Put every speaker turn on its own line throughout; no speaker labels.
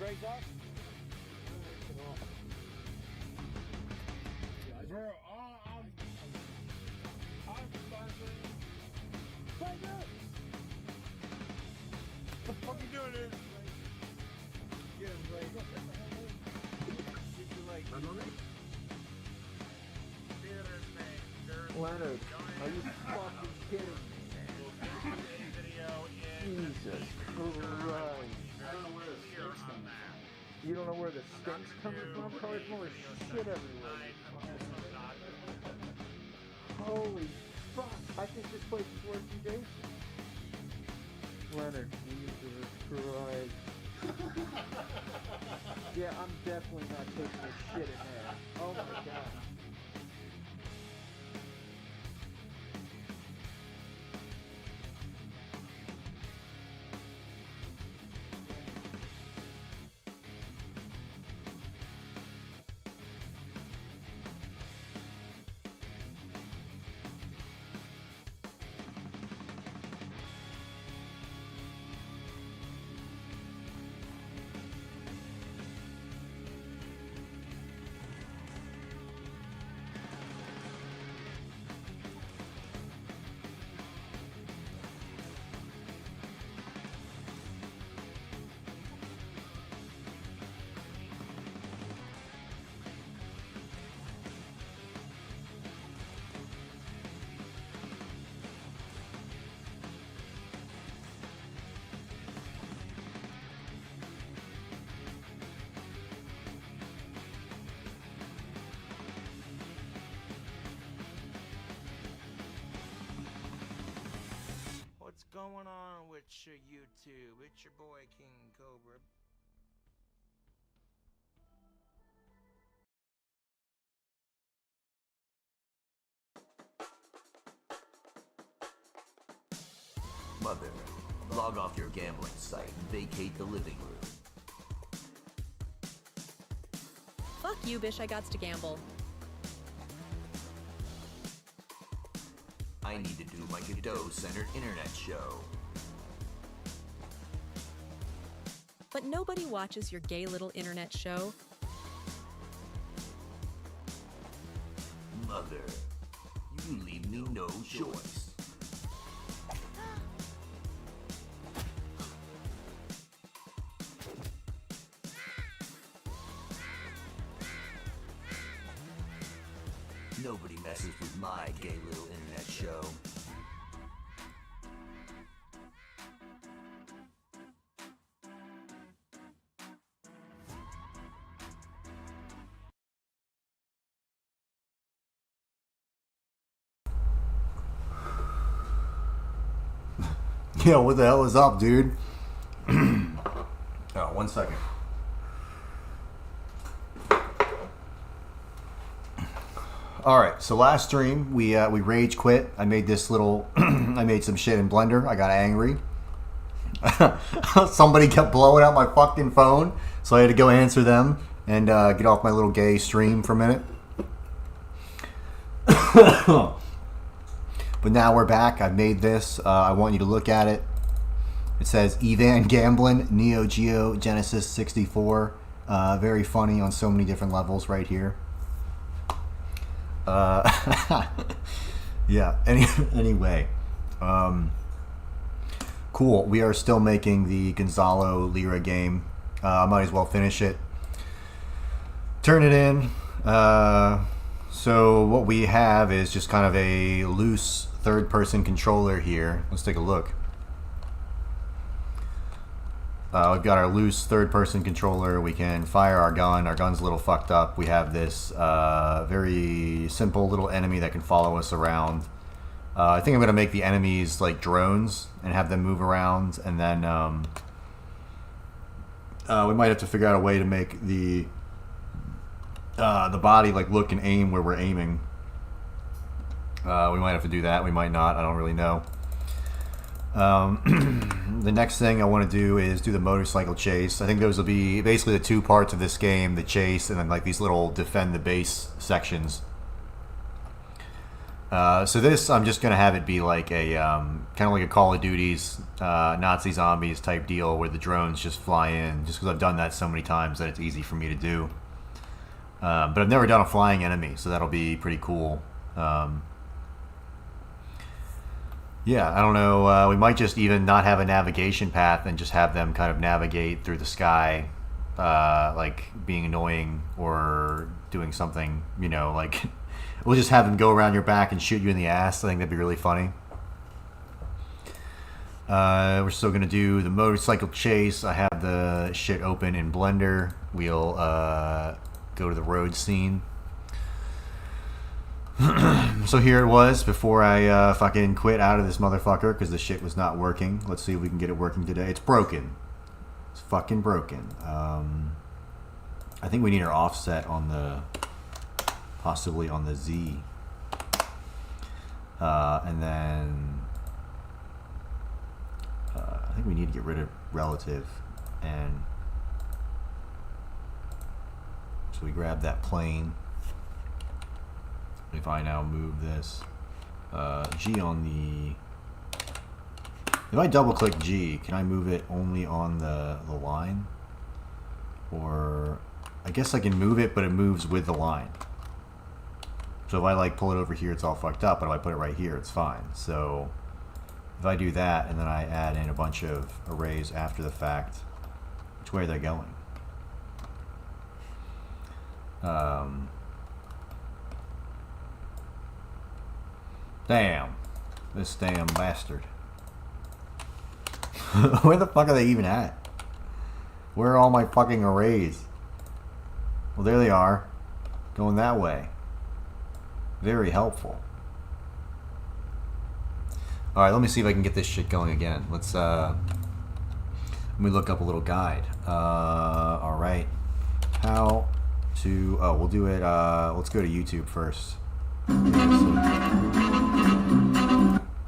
brakes off?
Bro, I'm sponsoring. What the fuck you doing here? Get him, Blake. Get your leg.
Leonard, are you fucking kidding me? Jesus Christ. You don't know where the stink's coming from? Probably full of shit everywhere. Holy fuck. I think this place is worth you, Dave. Leonard, Jesus Christ. Yeah, I'm definitely not taking this shit in there. Oh my god.
What's going on with your YouTube? It's your boy King Cobra.
Mother, log off your gambling site and vacate the living room.
Fuck you, bish, I gots to gamble.
I need to do my Godot-centered internet show.
But nobody watches your gay little internet show.
Mother, you leave me no choice. Nobody messes with my gay little internet show.
Yo, what the hell is up, dude? Oh, 1 second. All right, so last stream we rage quit. I made this little, I made some shit in Blender. I got angry. Somebody kept blowing out my fucking phone, so I had to go answer them and get off my little gay stream for a minute. But now we're back. I made this. I want you to look at it. It says Evan Gamblin, Neo Geo Genesis 64. Very funny on so many different levels right here. Yeah. Anyway, cool. We are still making the Gonzalo Lira game. I might as well finish it. Turn it in. So what we have is just kind of a loose third-person controller here. Let's take a look. We've got our loose third-person controller. We can fire our gun. Our gun's a little fucked up. We have this very simple little enemy that can follow us around. I think I'm going to make the enemies like drones and have them move around. And then we might have to figure out a way to make the body like look and aim where we're aiming. We might have to do that. We might not. I don't really know. The next thing I want to do is do the motorcycle chase. I think those will be basically the two parts of this game, the chase and then like these little defend the base sections. So this, I'm just gonna have it be like a kind of like a Call of Duty's Nazi zombies type deal, where the drones just fly in. Just because I've done that so many times that it's easy for me to do. But I've never done a flying enemy, so that'll be pretty cool. Yeah, I don't know. We might just even not have a navigation path and just have them kind of navigate through the sky, like being annoying or doing something, you know, like we'll just have them go around your back and shoot you in the ass. I think that'd be really funny. We're still going to do the motorcycle chase. I have the shit open in Blender. We'll go to the road scene. So here it was before I fucking quit out of this motherfucker because the shit was not working. Let's see if we can get it working today. It's broken. It's fucking broken. I think we need our offset on the, possibly on the Z. And then I think we need to get rid of relative, and so we grab that plane. If I now move this G on the, if I double click G, can I move it only on the line? Or I guess I can move it, but it moves with the line. So if I like pull it over here, it's all fucked up, but if I put it right here, it's fine. So if I do that and then I add in a bunch of arrays after the fact, which way are they going? Damn. This damn bastard. Where the fuck are they even at? Where are all my fucking arrays? Well, there they are. Going that way. Very helpful. Alright, let me see if I can get this shit going again. Let me look up a little guide. Alright. How to... Oh, we'll do it... let's go to YouTube first.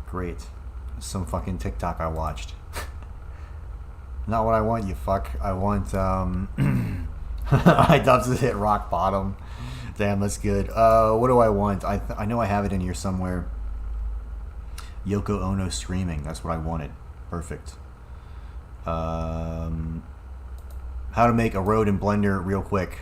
Great. Some fucking TikTok I watched. Not what I want, you fuck. I want, I dubs it hit rock bottom. Damn, that's good. What do I want? I know I have it in here somewhere. Yoko Ono screaming. That's what I wanted. Perfect. How to make a road in Blender real quick.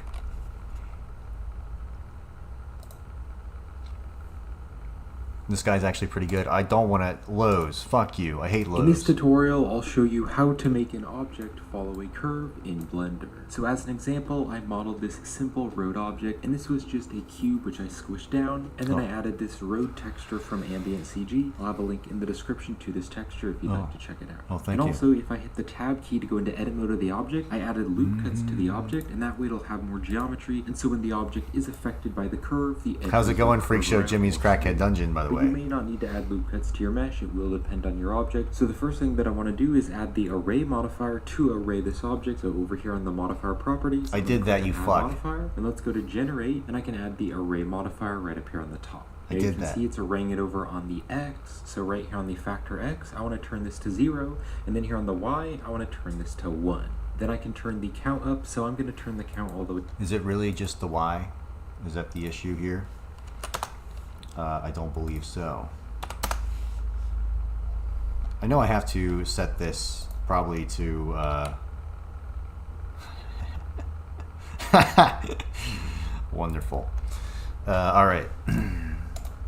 This guy's actually pretty good. I don't want to... Lowe's. Fuck you. I hate Lowe's.
In this tutorial, I'll show you how to make an object follow a curve in Blender. So as an example, I modeled this simple road object, and this was just a cube which I squished down, and then I added this road texture from Ambient CG. I'll have a link in the description to this texture if you'd like to check it out.
Oh, thank
you.
And
also, if I hit the tab key to go into edit mode of the object, I added loop cuts to the object, and that way it'll have more geometry, and so when the object is affected by the curve, the edge...
How's it going, Freak Show Jimmy's Crackhead Dungeon, by the way?
You may not need to add loop cuts to your mesh, it will depend on your object. So the first thing that I want to do is add the array modifier to array this object. So over here on the modifier properties,
I did that, you fuck.
Modifier, and let's go to generate, and I can add the array modifier right up here on the top.
I did that.
You can see it's arraying it over on the X. So right here on the factor X, I want to turn this to 0, and then here on the Y, I want to turn this to 1. Then I can turn the count up, so I'm going to turn the count all the way.
Is it really just the Y? Is that the issue here? I don't believe so. I know I have to set this probably to wonderful. All right.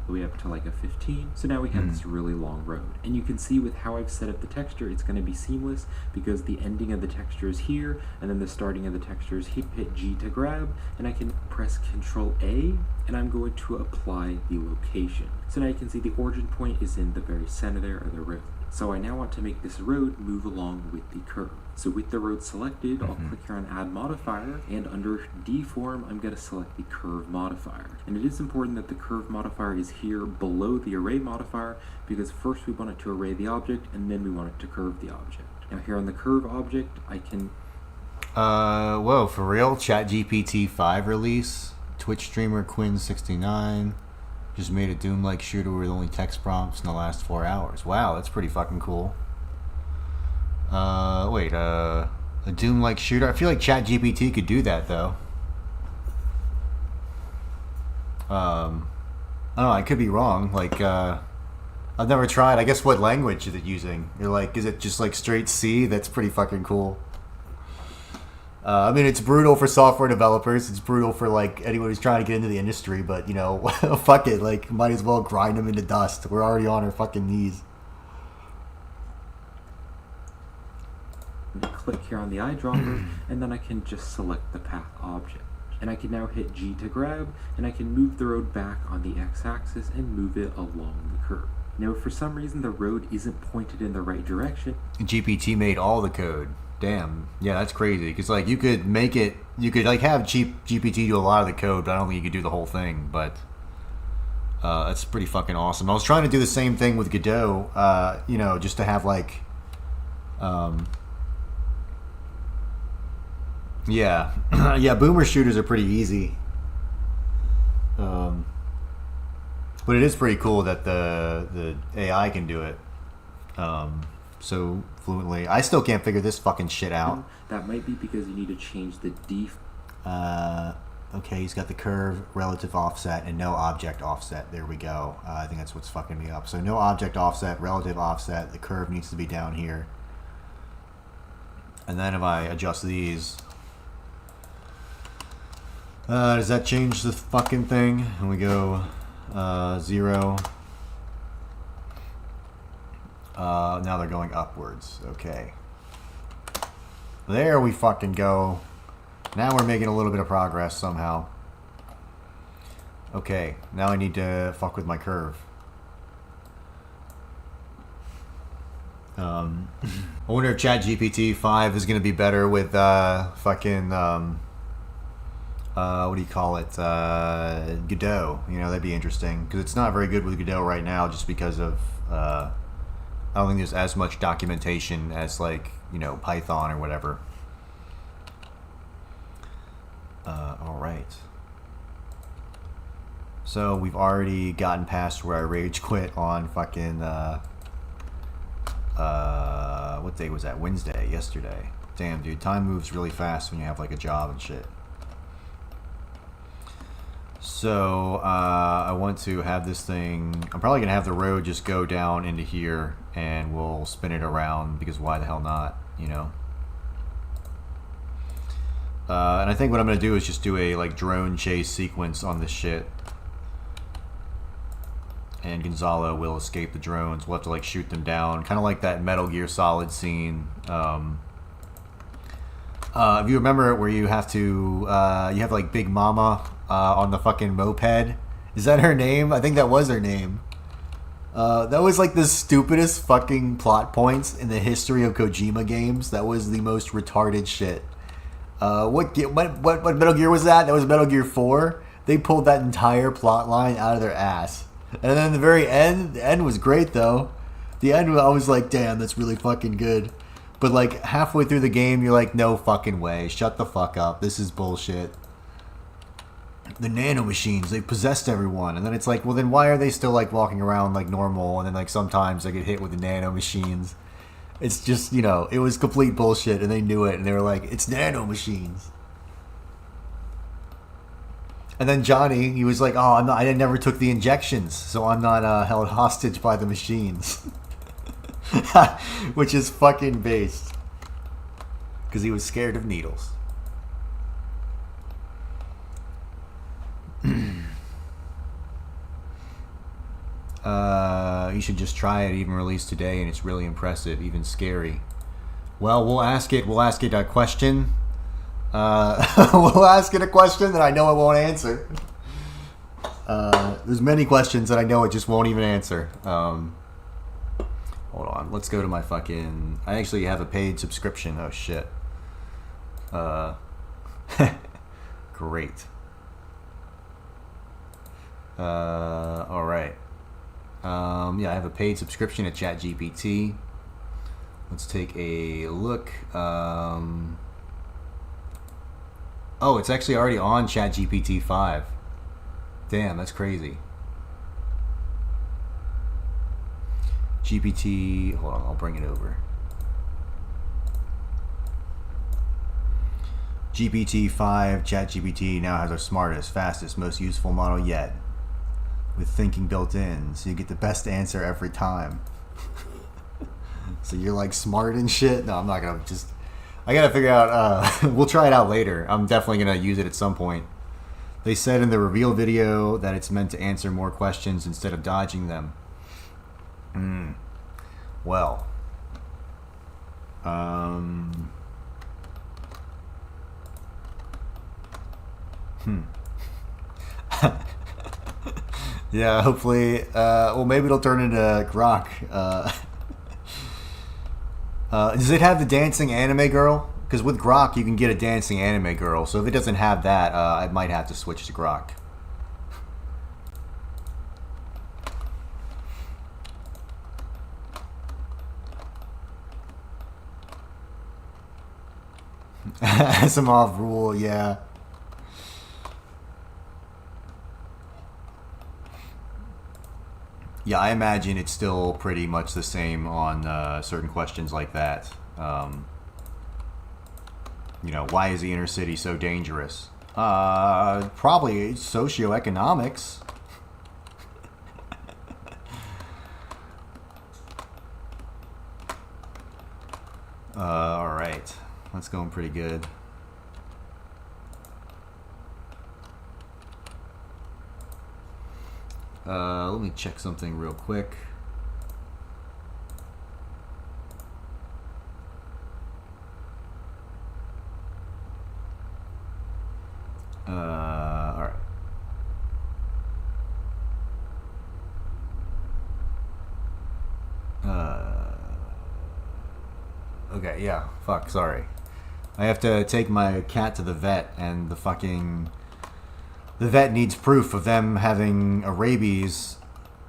Way up to like a 15. So now we have this really long road. And you can see with how I've set up the texture, it's going to be seamless because the ending of the texture is here, and then the starting of the texture is here. Hit G to grab, and I can press Control A, and I'm going to apply the location. So now you can see the origin point is in the very center there of the road. So I now want to make this road move along with the curve. So with the road selected, I'll click here on Add Modifier, and under Deform, I'm going to select the Curve Modifier. And it is important that the Curve Modifier is here below the Array Modifier, because first we want it to array the object, and then we want it to curve the object. Now here on the Curve object, I can...
Whoa, for real? ChatGPT 5 release? Twitch streamer Quinn69 just made a Doom-like shooter with only text prompts in the last 4 hours. Wow, that's pretty fucking cool. Wait, a Doom-like shooter? I feel like ChatGPT could do that, though. I don't know, I could be wrong. Like, I've never tried. I guess what language is it using? You're like, is it just like straight C? That's pretty fucking cool. I mean, it's brutal for software developers. It's brutal for like anyone who's trying to get into the industry. But you know, fuck it. Like, might as well grind them into dust. We're already on our fucking knees.
Click here on the eyedropper, and then I can just select the path object. And I can now hit G to grab, and I can move the road back on the x-axis and move it along the curve. Now, if for some reason the road isn't pointed in the right direction,
GPT made all the code. Damn. Yeah, that's crazy. Because like you could make it, you could like have GPT do a lot of the code, but I don't think you could do the whole thing. But that's pretty fucking awesome. I was trying to do the same thing with Godot, you know, just to have like, yeah, yeah, boomer shooters are pretty easy. But it is pretty cool that the AI can do it so fluently. I still can't figure this fucking shit out.
that might be because you need to change the def.
Okay, he's got the curve, relative offset, and no object offset. There we go. I think that's what's fucking me up. So no object offset, relative offset. The curve needs to be down here. And then if I adjust these, does that change the fucking thing? And we go 0. Now they're going upwards. Okay. There we fucking go. Now we're making a little bit of progress somehow. Okay, now I need to fuck with my curve. I wonder if ChatGPT 5 is going to be better with fucking what do you call it? Godot. You know, that'd be interesting because it's not very good with Godot right now, just because of I don't think there's as much documentation as like, you know, Python or whatever. All right. So we've already gotten past where I rage quit on fucking what day was that? Wednesday, yesterday. Damn, dude, time moves really fast when you have like a job and shit. So I want to have this thing, I'm probably gonna have the road just go down into here and we'll spin it around, because why the hell not, you know? And I think what I'm gonna do is just do a like drone chase sequence on this shit, and Gonzalo will escape the drones. We'll have to like shoot them down, kind of like that Metal Gear Solid scene. If you remember, where you have to you have like Big Mama on the fucking moped. Is that her name? I think that was her name. That was like the stupidest fucking plot points in the history of Kojima games. That was the most retarded shit. What Metal Gear was that? That was Metal Gear 4. They pulled that entire plot line out of their ass. And then the very end, the end was great though. The end, I was like, damn, that's really fucking good. But like halfway through the game, you're like, no fucking way. Shut the fuck up. This is bullshit. The nanomachines, they possessed everyone. And then it's like, well then why are they still like walking around like normal? And then like sometimes they get hit with the nanomachines. It's just, you know, it was complete bullshit, and they knew it, and they were like, it's nanomachines. And then Johnny, he was like, oh, I never took the injections, so I'm not held hostage by the machines. Which is fucking based. Because he was scared of needles. You should just try it. Even released today, and it's really impressive, even scary. Well, we'll ask it a question. We'll ask it a question that I know it won't answer. There's many questions that I know it just won't even answer. Hold on. Let's go to my fucking... I actually have a paid subscription. Oh, shit. Great. Alright. Yeah, I have a paid subscription at ChatGPT. Let's take a look. Oh, it's actually already on ChatGPT 5. Damn, that's crazy. GPT, hold on, I'll bring it over. GPT-5, ChatGPT now has our smartest, fastest, most useful model yet. with thinking built in, so you get the best answer every time. So you're like smart and shit. No, I'm not gonna just. I gotta figure out. We'll try it out later. I'm definitely gonna use it at some point. They said in the reveal video that it's meant to answer more questions instead of dodging them. Well. Yeah, hopefully. Well, maybe it'll turn into Grok. Does it have the dancing anime girl? Because with Grok, you can get a dancing anime girl. So if it doesn't have that, I might have to switch to Grok. Asimov rule, yeah. Yeah, I imagine it's still pretty much the same on certain questions like that. You know, why is the inner city so dangerous? Probably socioeconomics. Alright. That's going pretty good. Let me check something real quick. All right. Okay, yeah. Fuck, sorry. I have to take my cat to the vet, and the vet needs proof of them having a rabies,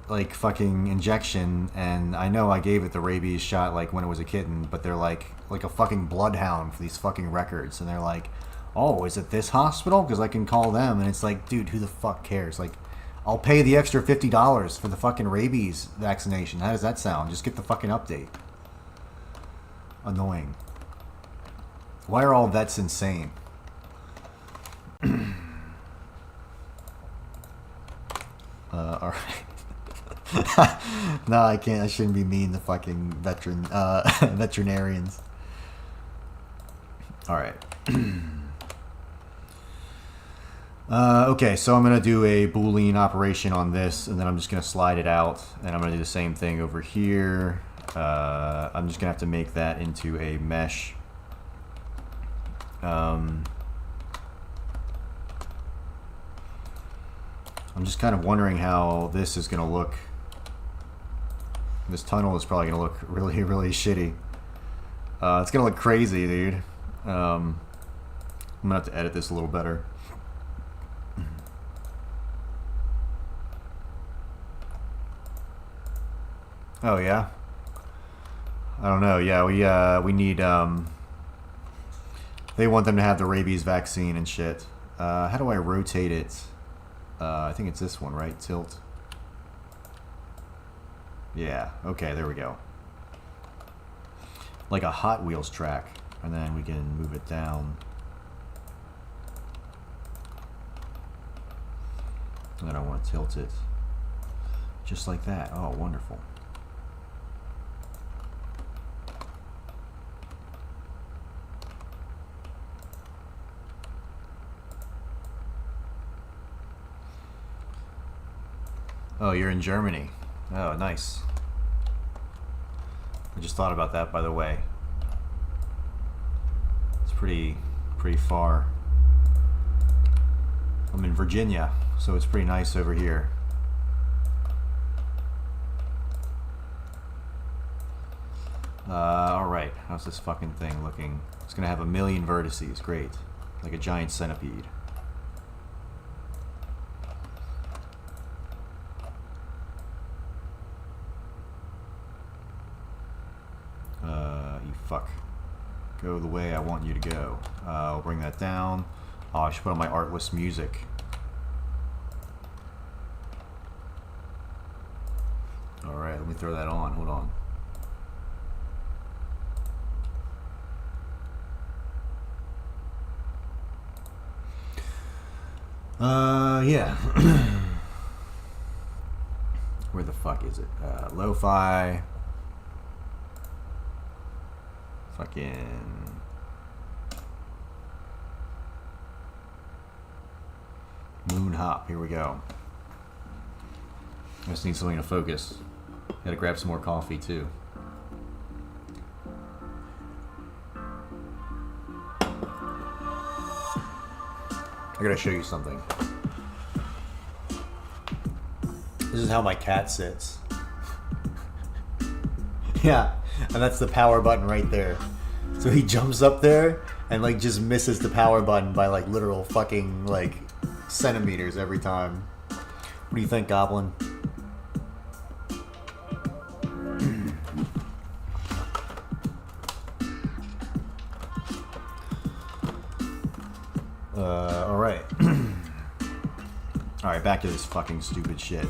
like, fucking injection, and I know I gave it the rabies shot, like, when it was a kitten, but they're like a fucking bloodhound for these fucking records, and they're like, oh, is it this hospital? Because I can call them, and it's like, dude, who the fuck cares? Like, I'll pay the extra $50 for the fucking rabies vaccination. How does that sound? Just get the fucking update. Annoying. Why are all vets insane? Alright. No, I can't. I shouldn't be mean to fucking veterinarians. Alright. Okay, so I'm going to do a Boolean operation on this, and then I'm just going to slide it out, and I'm going to do the same thing over here. I'm just going to have to make that into a mesh. I'm just kind of wondering how this is going to look. This tunnel is probably going to look really, really shitty. It's going to look crazy, dude. I'm going to have to edit this a little better. Oh, yeah? I don't know. Yeah, we need, they want them to have the rabies vaccine and shit. How do I rotate it? I think it's this one, right? Tilt. Yeah, okay, there we go. Like a Hot Wheels track. And then we can move it down. And then I want to tilt it. Just like that. Oh, wonderful. Oh, you're in Germany. Oh, nice. I just thought about that, by the way. It's pretty far. I'm in Virginia, so it's pretty nice over here. Alright, how's this fucking thing looking? It's gonna have 1,000,000 vertices, great. Like a giant centipede. You fuck. Go the way I want you to go. I'll bring that down. Oh, I should put on my artless music. Alright, let me throw that on. Hold on. Yeah. fuck is it? Lo-fi. Fucking moon hop. Here we go. I just need something to focus. Gotta grab some more coffee too. I gotta show you something. This is how my cat sits. Yeah, and that's the power button right there. So he jumps up there and like just misses the power button by like literal fucking like centimeters every time. What do you think, Goblin? Alright. Alright, back to this fucking stupid shit.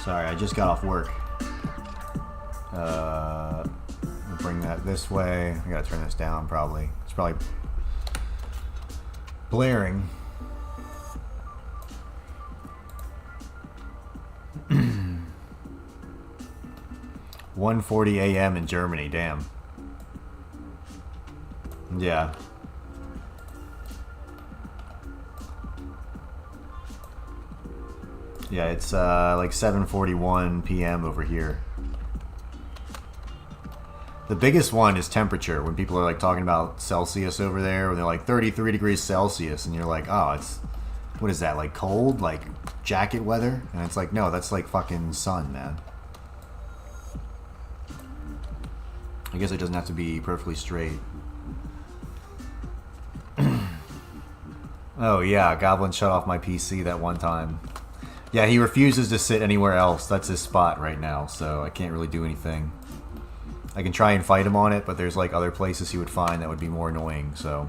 Sorry, I just got off work. I'll bring that this way. I gotta turn this down probably. It's probably blaring. 1:40 a.m. in Germany, damn. Yeah. Yeah, it's like 7:41 p.m. over here. The biggest one is temperature, when people are like talking about Celsius over there, when they're like 33 degrees Celsius, and you're like, oh, it's, what is that, like cold? Like jacket weather? And it's like, no, that's like fucking sun, man. I guess it doesn't have to be perfectly straight. Oh yeah, Goblin shut off my PC that one time. Yeah, he refuses to sit anywhere else. That's his spot right now, so I can't really do anything. I can try and fight him on it, but there's like other places he would find that would be more annoying, so.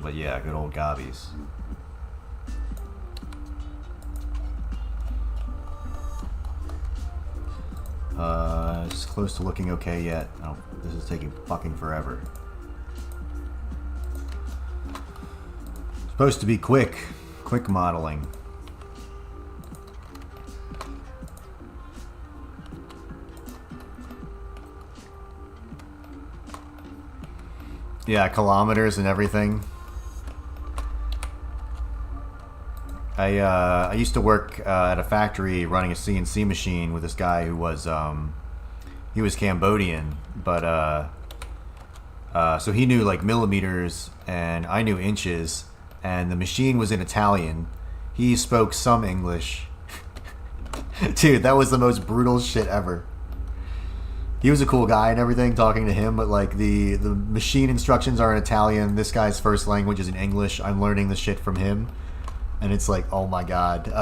But yeah, good old Gobbies. It's close to looking okay yet. Oh, this is taking fucking forever. Supposed to be quick modeling. Yeah, kilometers and everything. I used to work at a factory running a CNC machine with this guy who was he was Cambodian, but so he knew like millimeters and I knew inches, and the machine was in Italian. He spoke some English. Dude, that was the most brutal shit ever. He was a cool guy and everything, talking to him, but like the machine instructions are in Italian. This guy's first language is in English. I'm learning the shit from him. And it's like, oh my god.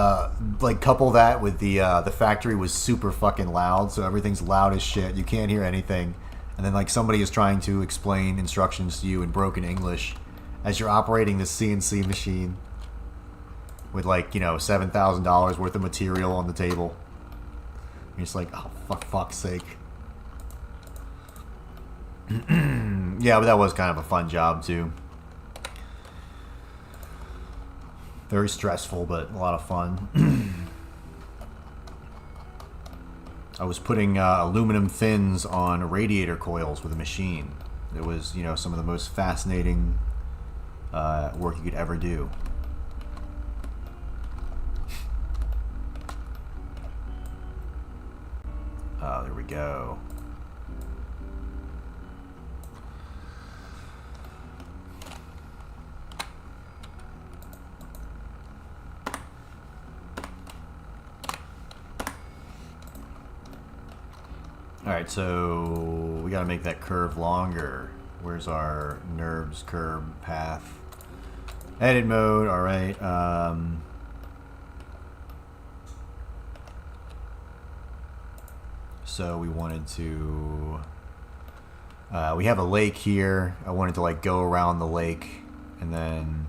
Like, couple that with the factory was super fucking loud, so everything's loud as shit. You can't hear anything. And then, like, somebody is trying to explain instructions to you in broken English as you're operating this CNC machine with, like, you know, $7,000 worth of material on the table. You're just like, oh, for fuck's sake. Yeah, but that was kind of a fun job, too. Very stressful, but a lot of fun. I was putting aluminum fins on radiator coils with a machine. It was, you know, some of the most fascinating work you could ever do. Oh, there we go. Alright, so we gotta make that curve longer. Where's our NURBS curve path? Edit mode, alright. So we wanted to... we have a lake here. I wanted to like go around the lake and then...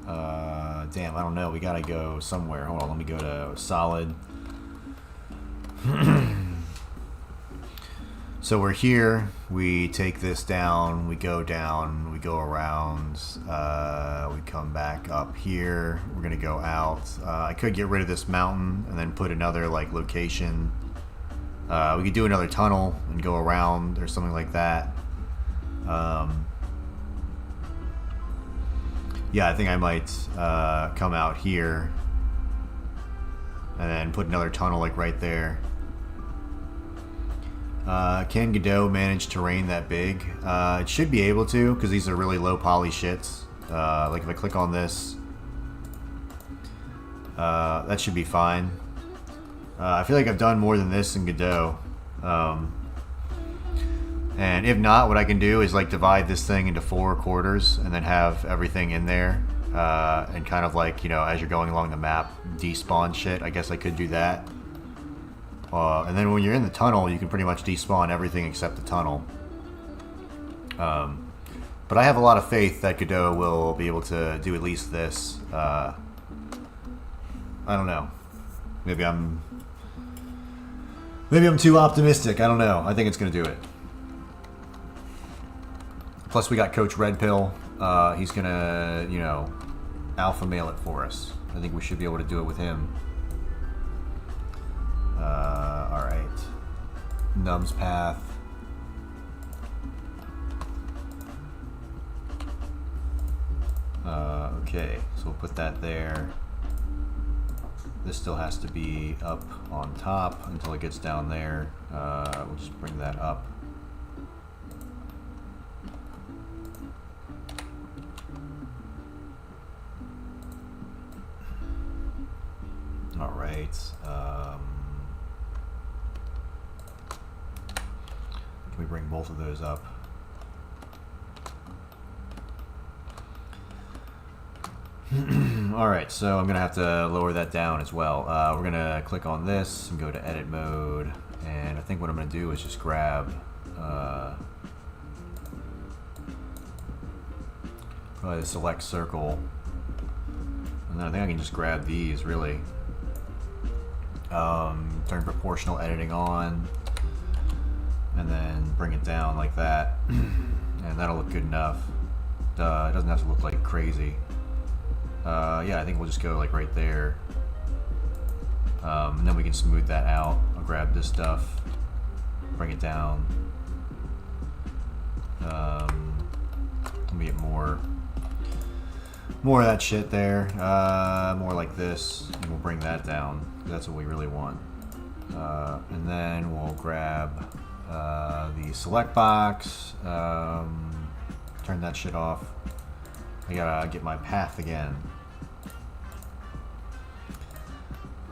damn, I don't know. We gotta go somewhere. Hold on, let me go to solid. So we're here, we take this down, we go around, we come back up here, we're gonna go out. I could get rid of this mountain and then put another like location. We could do another tunnel and go around or something like that. Yeah, I think I might come out here and then put another tunnel like right there. Can Godot manage terrain that big? It should be able to, because these are really low poly shits. Like if I click on this, that should be fine. I feel like I've done more than this in Godot. And if not, what I can do is like divide this thing into 4 quarters and then have everything in there. And kind of like, you know, as you're going along the map, despawn shit. I guess I could do that. And then when you're in the tunnel, you can pretty much despawn everything except the tunnel. But I have a lot of faith that Godot will be able to do at least this. I don't know. Maybe I'm too optimistic. I don't know. I think it's going to do it. Plus, we got Coach Red Pill. He's going to, you know, alpha male it for us. I think we should be able to do it with him. Alright. Nub's path. Okay, so we'll put that there. This still has to be up on top until it gets down there. We'll just bring that up. Alright. Can we bring both of those up? Alright, so I'm going to have to lower that down as well. We're going to click on this and go to edit mode. And I think what I'm going to do is just grab probably the select circle. And then I think I can just grab these, really. Turn proportional editing on. And then bring it down like that. And that'll look good enough. It doesn't have to look like crazy. Yeah, I think we'll just go like right there. And then we can smooth that out. I'll grab this stuff, bring it down. Let me get more of that shit there. More like this, and we'll bring that down. That's what we really want. And then we'll grab the select box. Turn that shit off. I gotta get my path again.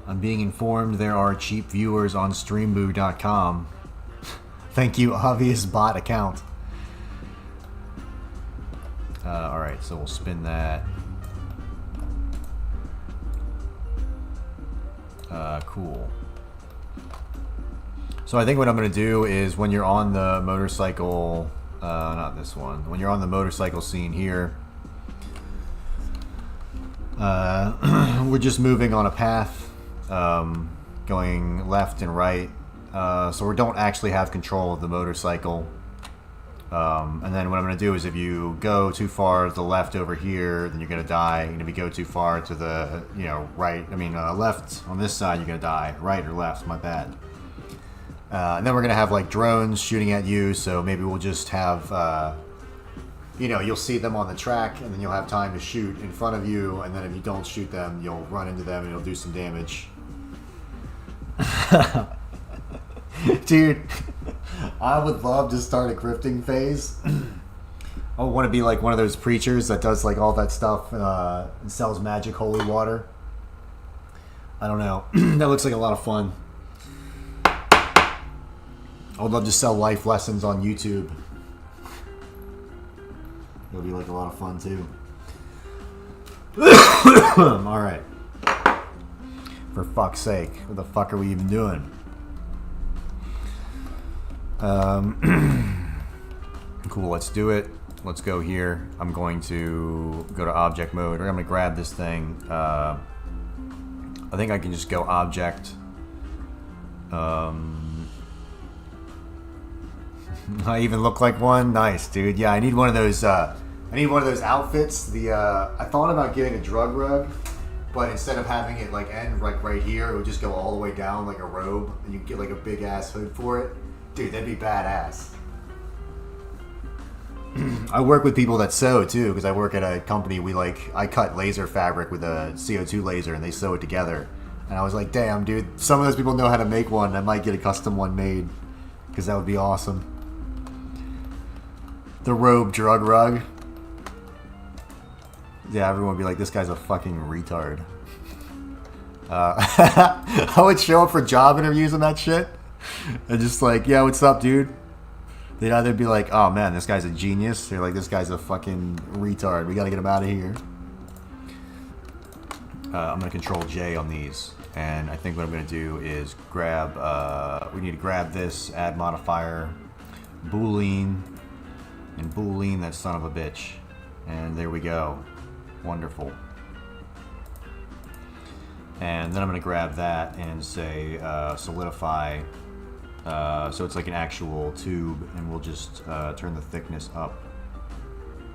I'm being informed there are cheap viewers on streamboo.com. Thank you, obvious bot account. Alright, so we'll spin that. Cool. So I think what I'm going to do is when you're on the motorcycle, not this one, when you're on the motorcycle scene here, we're just moving on a path, going left and right, so we don't actually have control of the motorcycle. And then what I'm going to do is if you go too far to the left over here, then you're going to die. And if you go too far to the, you know, right, left on this side, you're going to die. Right or left, my bad. And then we're going to have like drones shooting at you, so maybe we'll just have, you know, you'll see them on the track, and then you'll have time to shoot in front of you, and then if you don't shoot them, you'll run into them and you'll do some damage. Dude, I would love to start a grifting phase. I want to be like one of those preachers that does like all that stuff and sells magic holy water. I don't know. That looks like a lot of fun. I would love to sell life lessons on YouTube. It'll be like a lot of fun too. Alright. For fuck's sake. What the fuck are we even doing? Cool, let's do it. Let's go here. I'm going to go to object mode, or I'm going to grab this thing. I think I can just go object. I even look like one. Nice, dude. Yeah, I need one of those. I need one of those outfits. I thought about getting a drug rug, but instead of having it like end like right here, it would just go all the way down like a robe, and you can get like a big ass hood for it. Dude, that'd be badass. I work with people that sew too, because I work at a company. I cut laser fabric with a CO2 laser, and they sew it together. And I was like, damn, dude, some of those people know how to make one. I might get a custom one made, because that would be awesome. The robe drug rug. Yeah, everyone would be like, this guy's a fucking retard. I would show up for job interviews and that shit, and just like, yeah, what's up, dude? They'd either be like, oh man, this guy's a genius, or like, this guy's a fucking retard. We gotta get him out of here. I'm gonna control J on these, and I think what I'm gonna do is grab, we need to grab this, add modifier, boolean, and boolean that son of a bitch. And there we go. Wonderful. And then I'm gonna grab that and say, solidify, so it's like an actual tube, and we'll just turn the thickness up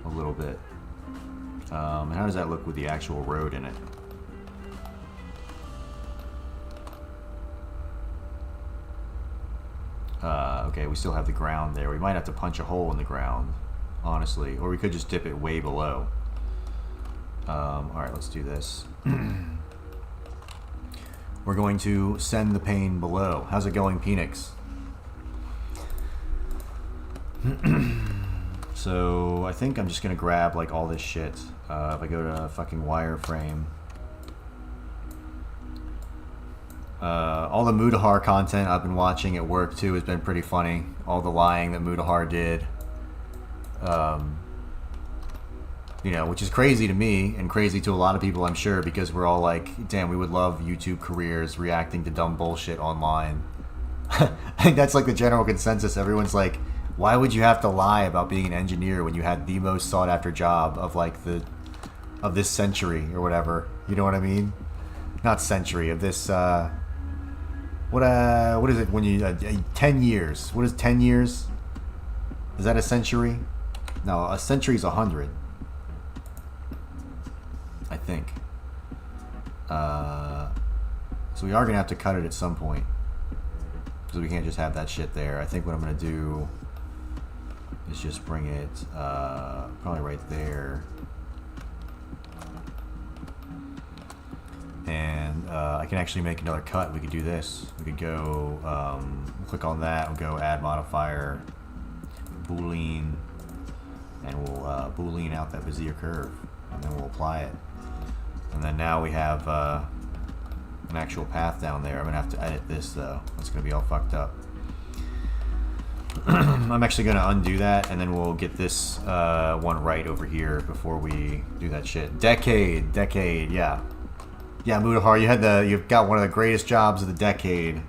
a little bit. And how does that look with the actual road in it? Okay, we still have the ground there. We might have to punch a hole in the ground, honestly, or we could just dip it way below. Alright, let's do this. We're going to send the pain below. How's it going, Phoenix? So I think I'm just gonna grab like all this shit. If I go to fucking wireframe, all the Mudahar content I've been watching at work too has been pretty funny. All the lying that Mudahar did, you know, which is crazy to me and crazy to a lot of people, I'm sure, because we're all like, damn, we would love YouTube careers reacting to dumb bullshit online. I think that's like the general consensus. Everyone's like, why would you have to lie about being an engineer when you had the most sought after job of like of this century or whatever? You know what I mean? Not century, of this what is it when you 10 years? What is 10 years? Is that a century? No, a century is 100. I think. So we are gonna have to cut it at some point, because we can't just have that shit there. I think what I'm gonna do is just bring it probably right there, and I can actually make another cut. We could do this. We could go click on that and go add modifier, boolean, and we'll boolean out that Bezier curve, and then we'll apply it. And then now we have an actual path down there. I'm gonna have to edit this though. It's gonna be all fucked up. I'm actually gonna undo that, and then we'll get this one right over here before we do that shit. Decade, yeah. Yeah, Mudahar, you've got one of the greatest jobs of the decade,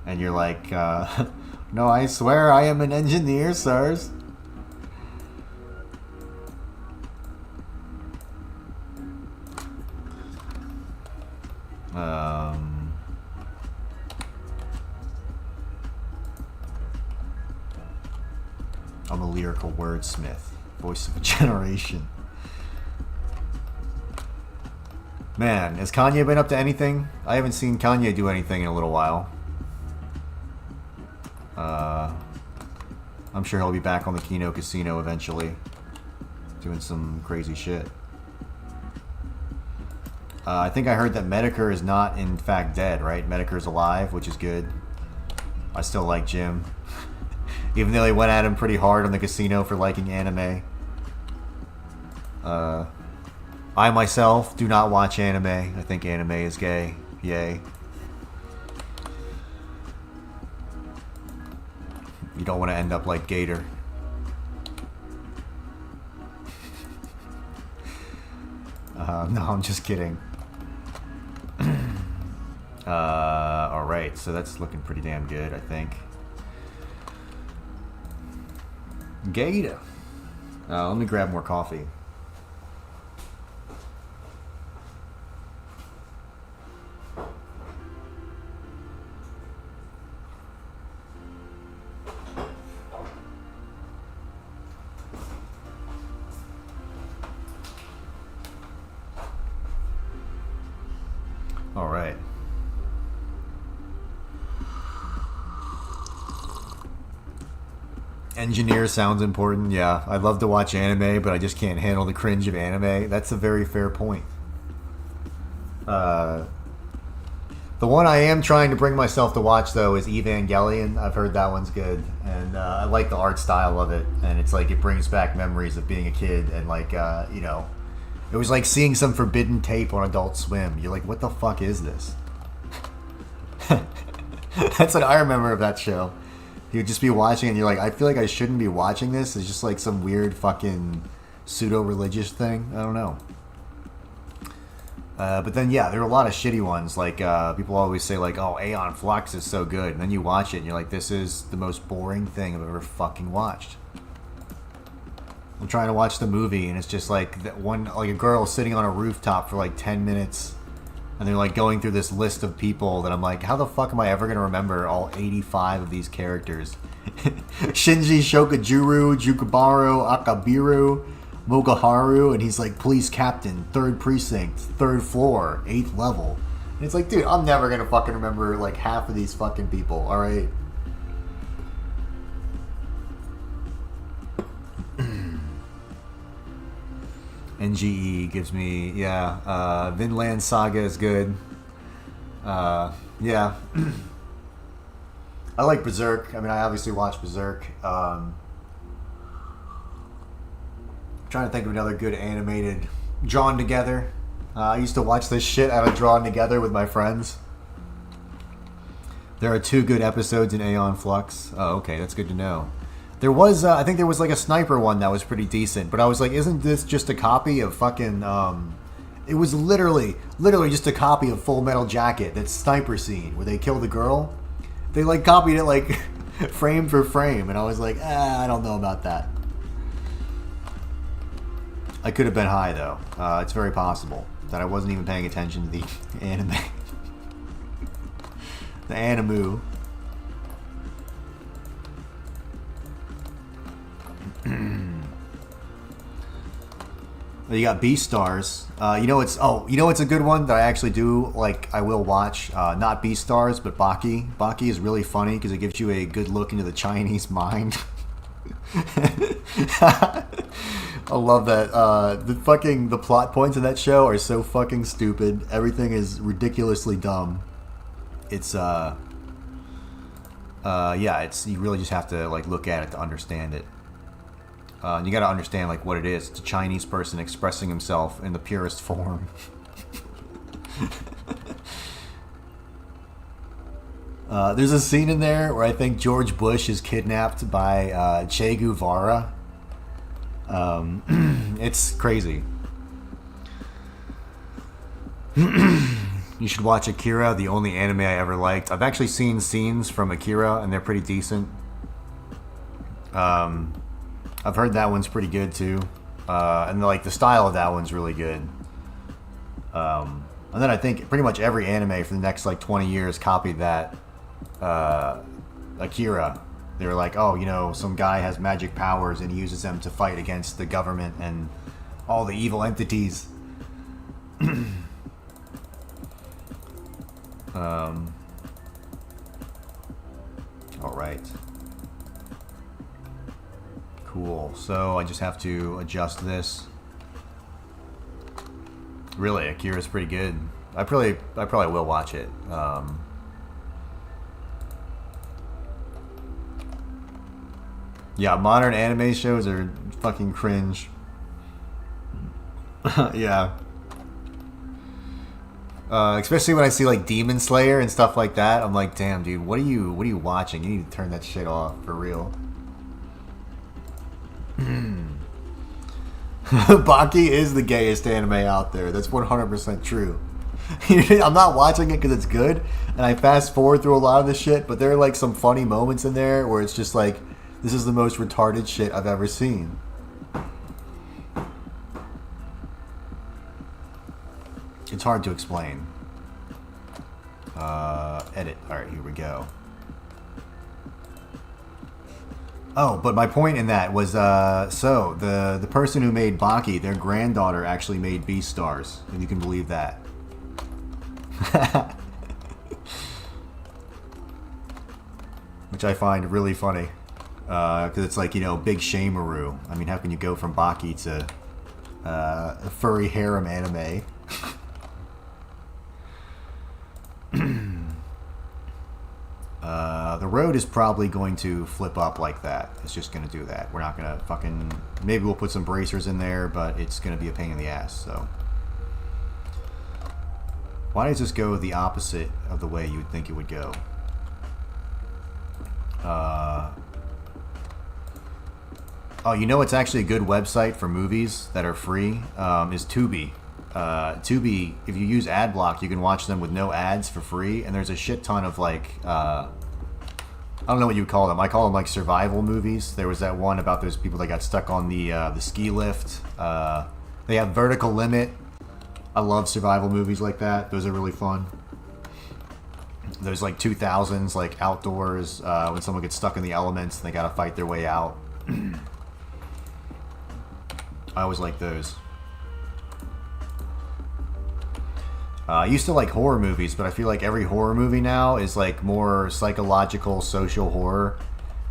and you're like, no, I swear I am an engineer, sirs. I'm a lyrical wordsmith, voice of a generation. Man, has Kanye been up to anything? I haven't seen Kanye do anything in a little while. I'm sure he'll be back on the Kino Casino eventually, doing some crazy shit. I think I heard that Medicare is not in fact dead, right? Medicare is alive, which is good. I still like Jim. Even though they went at him pretty hard on the casino for liking anime. I myself do not watch anime. I think anime is gay. Yay. You don't want to end up like Gator. No, I'm just kidding. Alright, so that's looking pretty damn good, I think. Gator. Let me grab more coffee. All right. Engineer sounds important. Yeah, I'd love to watch anime, but I just can't handle the cringe of anime. That's a very fair point. The one I am trying to bring myself to watch, though, is Evangelion. I've heard that one's good, and I like the art style of it, and it's like it brings back memories of being a kid, and like, you know, it was like seeing some forbidden tape on Adult Swim. You're like, what the fuck is this? That's what I remember of that show. You'd just be watching it and you're like, I feel like I shouldn't be watching this. It's just like some weird fucking pseudo-religious thing. I don't know. But then, yeah, there are a lot of shitty ones. Like, people always say, like, oh, Aeon Flux is so good. And then you watch it and you're like, this is the most boring thing I've ever fucking watched. I'm trying to watch the movie and it's just like that one, like a girl sitting on a rooftop for like 10 minutes. And they're like going through this list of people that I'm like, how the fuck am I ever going to remember all 85 of these characters? Shinji Shokajuru, Jukubaru, Akabiru, Mogaharu, and he's like, police captain, 3rd precinct, 3rd floor, 8th level. And it's like, dude, I'm never going to fucking remember like half of these fucking people, alright? NGE gives me, yeah, Vinland Saga is good. Yeah. I like Berserk. I mean, I obviously watch Berserk. Trying to think of another good animated, Drawn Together. I used to watch this shit out of Drawn Together with my friends. There are 2 good episodes in Aeon Flux. Oh, okay, that's good to know. There was, I think there was like a sniper one that was pretty decent, but I was like, isn't this just a copy of fucking, it was literally just a copy of Full Metal Jacket, that sniper scene where they kill the girl. They like copied it like frame for frame, and I was like, I don't know about that. I could have been high though. It's very possible that I wasn't even paying attention to the anime. The animu. You got Beastars. You know it's a good one that I actually do like. I will watch. Not Beastars, but Baki. Baki is really funny because it gives you a good look into the Chinese mind. I love that. The plot points of that show are so fucking stupid. Everything is ridiculously dumb. It's yeah. It's you really just have to like look at it to understand it. And you got to understand like what it is. It's a Chinese person expressing himself in the purest form. There's a scene in there where I think George Bush is kidnapped by Che Guevara. It's crazy. You should watch Akira, the only anime I ever liked. I've actually seen scenes from Akira, and they're pretty decent. I've heard that one's pretty good too, and like the style of that one's really good. And then I think pretty much every anime for the next like 20 years copied that. Akira. They were like, oh, you know, some guy has magic powers and he uses them to fight against the government and all the evil entities. All right. Cool. So I just have to adjust this. Really, Akira's pretty good. I probably will watch it. Yeah, modern anime shows are fucking cringe. Yeah. Especially when I see like Demon Slayer and stuff like that, I'm like, damn, dude, what are you watching? You need to turn that shit off for real. Baki is the gayest anime out there. That's 100% true. I'm not watching it because it's good, and I fast forward through a lot of the shit, but there are like some funny moments in there where it's just like, this is the most retarded shit I've ever seen. It's hard to explain. Edit. Alright, here we go. Oh, but my point in that was, so, the person who made Baki, their granddaughter actually made Beastars, if you can believe that. Which I find really funny. Because it's like, you know, big shame-a-roo. I mean, how can you go from Baki to a furry harem anime? The road is probably going to flip up like that. It's just going to do that. We're not going to fucking... Maybe we'll put some bracers in there, but it's going to be a pain in the ass, so... Why does this go the opposite of the way you would think it would go? Oh, you know it's actually a good website for movies that are free? Is Tubi. Tubi, if you use ad block, you can watch them with no ads for free, and there's a shit ton of, like, I don't know what you would call them. I call them, like, survival movies. There was that one about those people that got stuck on the ski lift. They have Vertical Limit. I love survival movies like that. Those are really fun. There's, like, 2000s, like, outdoors, when someone gets stuck in the elements and they gotta fight their way out. I always like those. I used to like horror movies, but I feel like every horror movie now is like more psychological, social horror.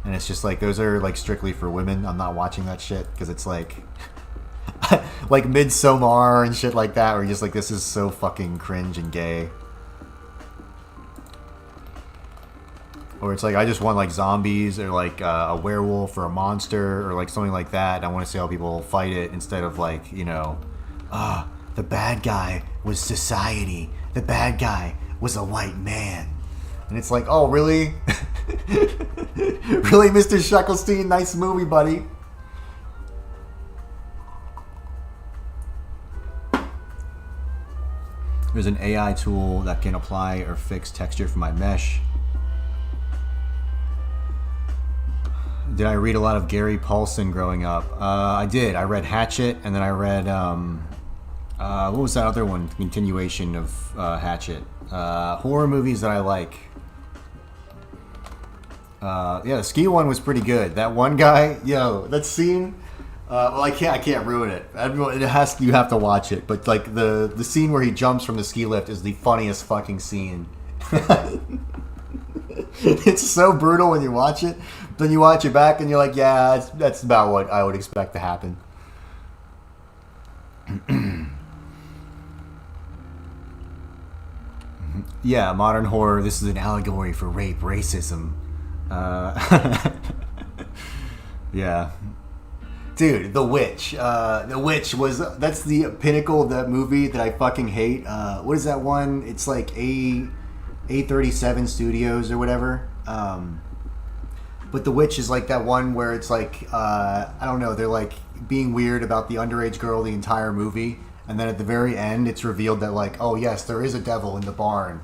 And it's just like, those are like strictly for women. I'm not watching that shit because it's like, like Midsommar and shit like that, where you're just like, this is so fucking cringe and gay. Or it's like, I just want like zombies or like a werewolf or a monster or like something like that. And I want to see how people fight it instead of like, you know, the bad guy was society. The bad guy was a white man. And it's like, oh, really? Really, Mr. Sheckelstein? Nice movie, buddy. There's an AI tool that can apply or fix texture for my mesh. Did I read a lot of Gary Paulson growing up? I did. I read Hatchet, and then I read... what was that other one? Continuation of Hatchet. Horror movies that I like. Yeah, the ski one was pretty good. That one guy, yo, that scene. Well, I can't ruin it. It has. You have to watch it. But like the scene where he jumps from the ski lift is the funniest fucking scene. It's so brutal when you watch it. Then you watch it back and you're like, yeah, that's about what I would expect to happen. Yeah, modern horror. This is an allegory for rape, racism. Yeah. Dude, The Witch. The Witch that's the pinnacle of that movie that I fucking hate. What is that one? It's like A37 Studios or whatever. But The Witch is like that one where it's like, I don't know, they're like being weird about the underage girl the entire movie. And then at the very end, it's revealed that like, oh yes, there is a devil in the barn.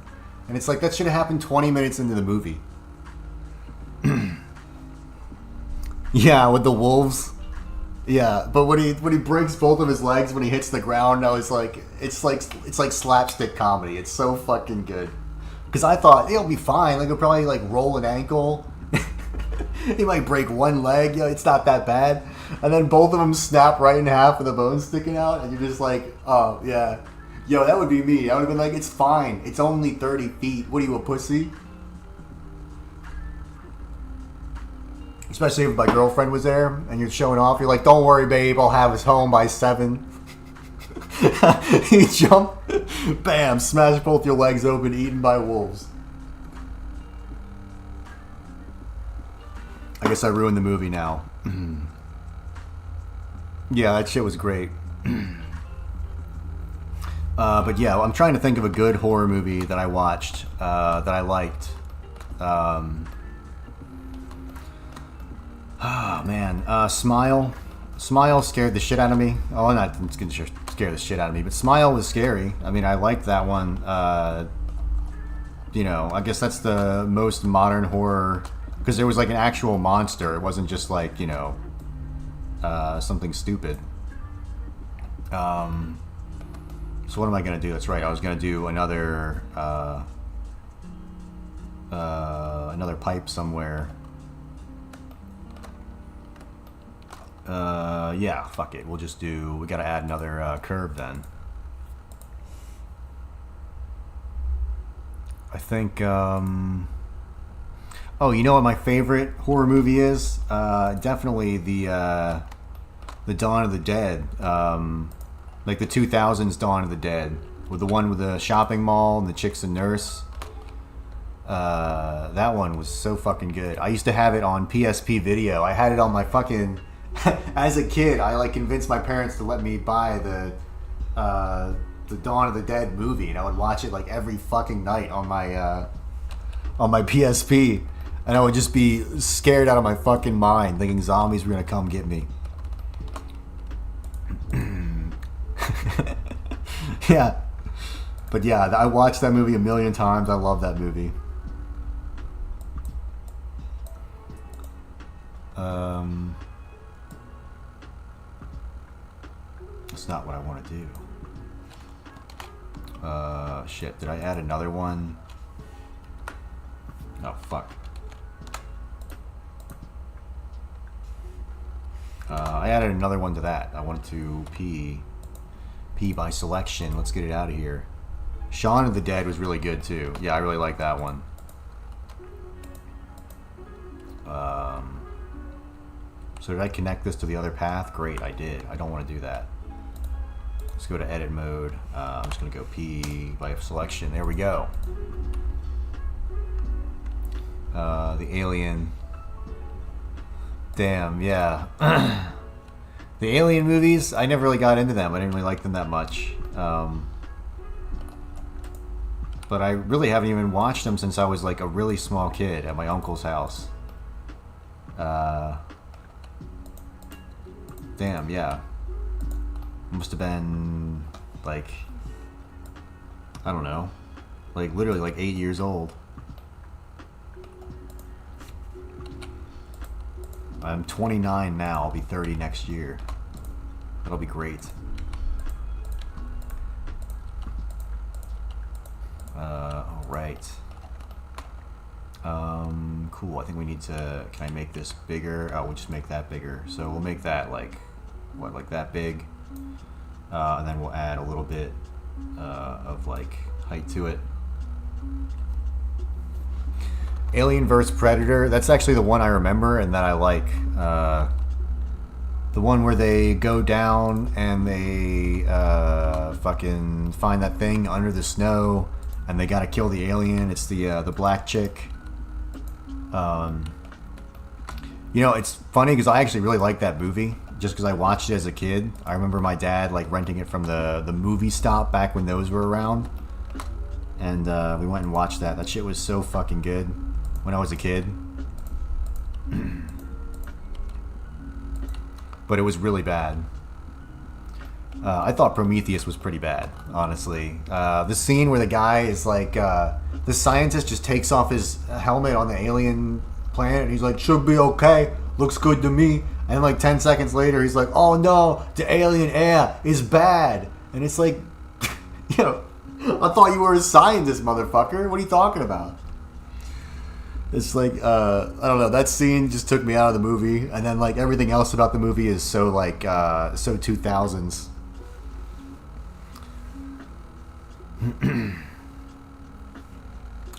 And it's like, that should have happened 20 minutes into the movie. Yeah, with the wolves. Yeah, but when he breaks both of his legs when he hits the ground, I was like, it's like slapstick comedy. It's so fucking good. Because I thought it'll be fine. Like he'll probably like roll an ankle. He might break one leg. You know, it's not that bad. And then both of them snap right in half with the bones sticking out, and you're just like, oh yeah, yo, that would be me. I would have been like, it's fine. It's only 30 feet. What are you, a pussy? Especially if my girlfriend was there and you're showing off. You're like, don't worry, babe. I'll have us home by 7. You jump, bam, smash both your legs open, eaten by wolves. I guess I ruined the movie now. Yeah, that shit was great. But yeah, I'm trying to think of a good horror movie that I watched that I liked. Oh man, Smile. Smile scared the shit out of me. Oh, not it's gonna scare the shit out of me, but Smile was scary. I mean, I liked that one. You know, I guess that's the most modern horror because there was like an actual monster. It wasn't just like, you know, something stupid. So what am I gonna do? That's right. I was gonna do another pipe somewhere. Yeah, fuck it. We'll just do... We gotta add another curve then. I think. Oh, you know what my favorite horror movie is? Definitely the Dawn of the Dead. Like the 2000s Dawn of the Dead, with the one with the shopping mall and the chicks and nurse. That one was so fucking good. I used to have it on PSP Video. I had it on my fucking. As a kid, I like convinced my parents to let me buy the Dawn of the Dead movie, and I would watch it like every fucking night on my PSP, and I would just be scared out of my fucking mind, thinking zombies were gonna come get me. Yeah, but yeah, I watched that movie a million times. I love that movie. That's not what I want to do. Shit, did I add another one? Oh, fuck. I added another one to that. I wanted to P by selection. Let's get it out of here. Shaun of the Dead was really good too. Yeah, I really like that one. So did I connect this to the other path? Great, I did. I don't want to do that. Let's go to edit mode. I'm just going to go P by selection. There we go. The alien. Damn, yeah. The Alien movies, I never really got into them. I didn't really like them that much. But I really haven't even watched them since I was like a really small kid at my uncle's house. Damn, yeah. Must have been like, I don't know, like literally like 8 years old. I'm 29 now. I'll be 30 next year. That'll be great. All right. Cool. I think we need to. Can I make this bigger? Oh, we'll just make that bigger. So we'll make that like, what, like that big, and then we'll add a little bit of like height to it. Alien vs. Predator, that's actually the one I remember and that I like. The one where they go down and they fucking find that thing under the snow and they gotta kill the alien. It's the black chick. You know, it's funny because I actually really like that movie just because I watched it as a kid. I remember my dad like renting it from the movie stop back when those were around. And we went and watched that. That shit was so fucking good when I was a kid. But it was really bad. I thought Prometheus was pretty bad, honestly. The scene where the guy is like, the scientist just takes off his helmet on the alien planet and he's like, should be okay, looks good to me. And like 10 seconds later, he's like, oh no, the alien air is bad. And it's like, you know, I thought you were a scientist, motherfucker. What are you talking about? It's like, I don't know, that scene just took me out of the movie. And then like everything else about the movie is so like, so 2000s.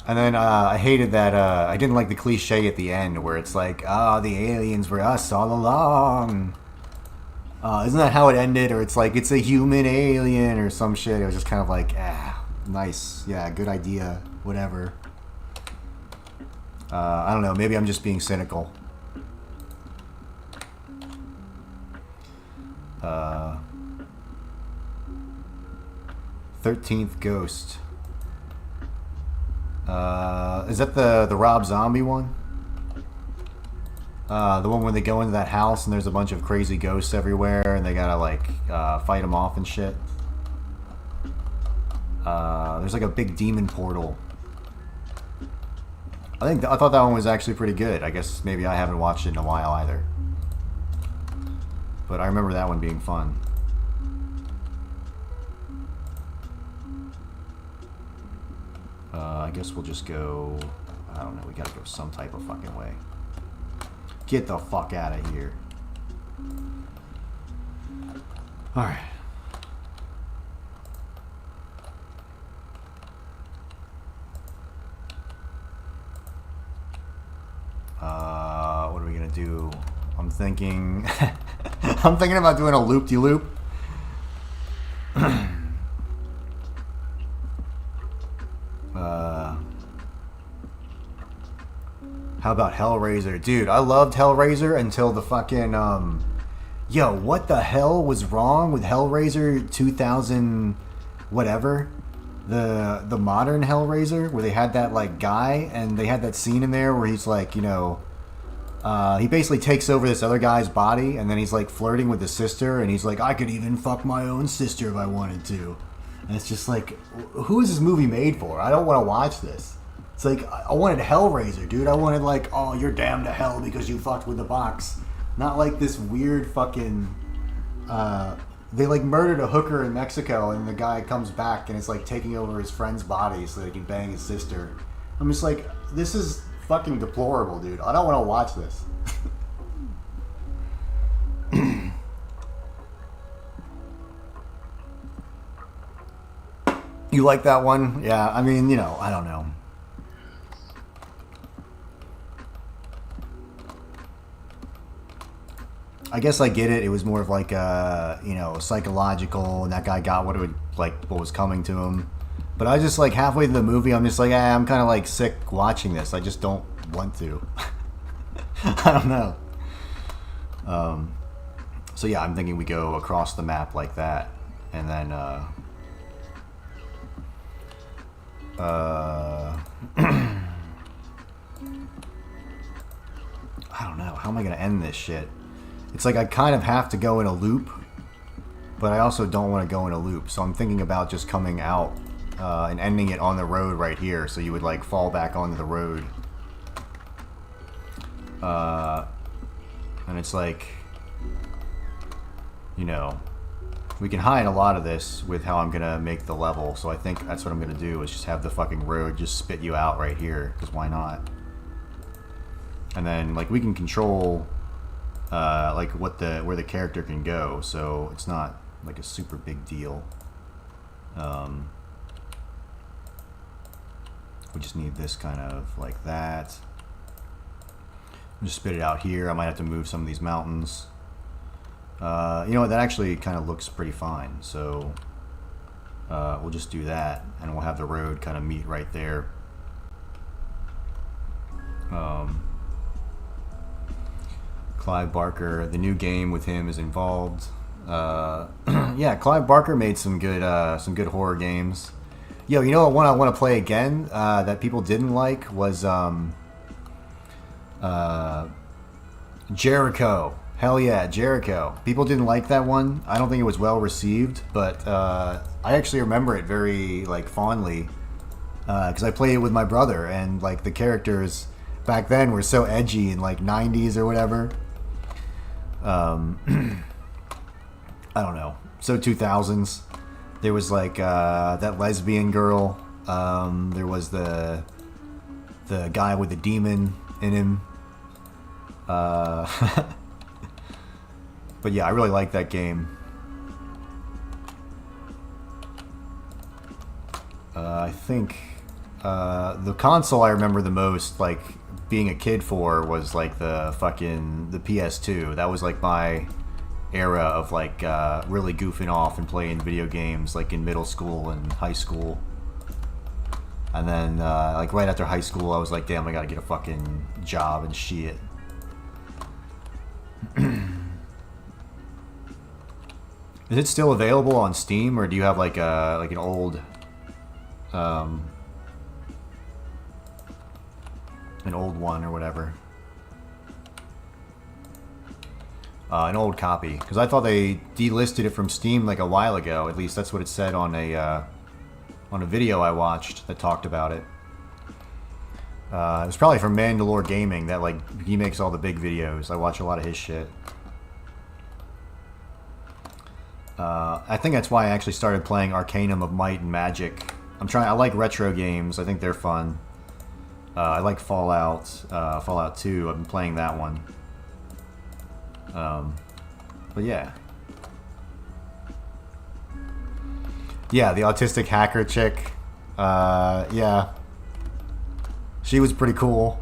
And then I hated that, I didn't like the cliche at the end where it's like, oh, the aliens were us all along. Isn't that how it ended? Or it's like, it's a human alien or some shit. It was just kind of like, nice. Yeah, good idea. Whatever. I don't know. Maybe I'm just being cynical. 13th Ghost. Is that the Rob Zombie one? The one where they go into that house and there's a bunch of crazy ghosts everywhere and they gotta like fight them off and shit. There's like a big demon portal. I thought that one was actually pretty good. I guess maybe I haven't watched it in a while either. But I remember that one being fun. I guess we'll just go, I don't know, we gotta go some type of fucking way. Get the fuck out of here. Alright. . do? I'm thinking... I'm thinking about doing a loop-de-loop. How about Hellraiser? Dude, I loved Hellraiser until the fucking, Yo, what the hell was wrong with Hellraiser 2000... whatever? The modern Hellraiser, where they had that, like, guy, and they had that scene in there where he's, like, you know... he basically takes over this other guy's body, and then he's, like, flirting with his sister, and he's like, I could even fuck my own sister if I wanted to. And it's just like, who is this movie made for? I don't want to watch this. It's like, I wanted Hellraiser, dude. I wanted, like, oh, you're damned to hell because you fucked with the box. Not like this weird fucking... they, like, murdered a hooker in Mexico, and the guy comes back, and it's, like, taking over his friend's body so that he can bang his sister. I'm just like, this is fucking deplorable, dude. I don't want to watch this. You like that one? Yeah, I mean, you know, I don't know. I guess I get it. It was more of like you know, psychological, and that guy got what was coming to him. But I just, like, halfway through the movie, I'm just like, I'm kind of, like, sick watching this. I just don't want to. I don't know. So yeah, I'm thinking we go across the map like that, and then I don't know. How am I gonna end this shit? It's like I kind of have to go in a loop, but I also don't want to go in a loop. So I'm thinking about just coming out and ending it on the road right here. So you would, like, fall back onto the road. And it's like, you know, we can hide a lot of this with how I'm gonna make the level. So I think that's what I'm gonna do, is just have the fucking road just spit you out right here, because why not? And then, like, we can control like where the character can go, so it's not like a super big deal. We just need this kind of like that. Just spit it out here. I might have to move some of these mountains. You know what, that actually kind of looks pretty fine, so we'll just do that, and we'll have the road kind of meet right there. Clive Barker, the new game with him is involved. Yeah, Clive Barker made some good horror games. Yo, you know what one I want to play again that people didn't like was Jericho. Hell yeah, Jericho. People didn't like that one. I don't think it was well received, but I actually remember it very, like, fondly because I played it with my brother, and, like, the characters back then were so edgy in, like, 90s or whatever. I don't know. So 2000s. There was, like, that lesbian girl. There was the guy with the demon in him. But yeah, I really like that game. I think the console I remember the most, like, being a kid for, was like the PS2. That was like my era of, like, really goofing off and playing video games, like, in middle school and high school. And then like right after high school, I was like, damn, I gotta get a fucking job and shit. Is it still available on Steam, or do you have like an old one or whatever? An old copy, because I thought they delisted it from Steam like a while ago. At least that's what it said on a video I watched that talked about it. It was probably from Mandalore Gaming. That, like, he makes all the big videos. I watch a lot of his shit. I think that's why I actually started playing Arcanum of Might and Magic. I like retro games. I think they're fun. I like Fallout 2. I've been playing that one. But yeah. Yeah, the autistic hacker chick. Yeah. She was pretty cool.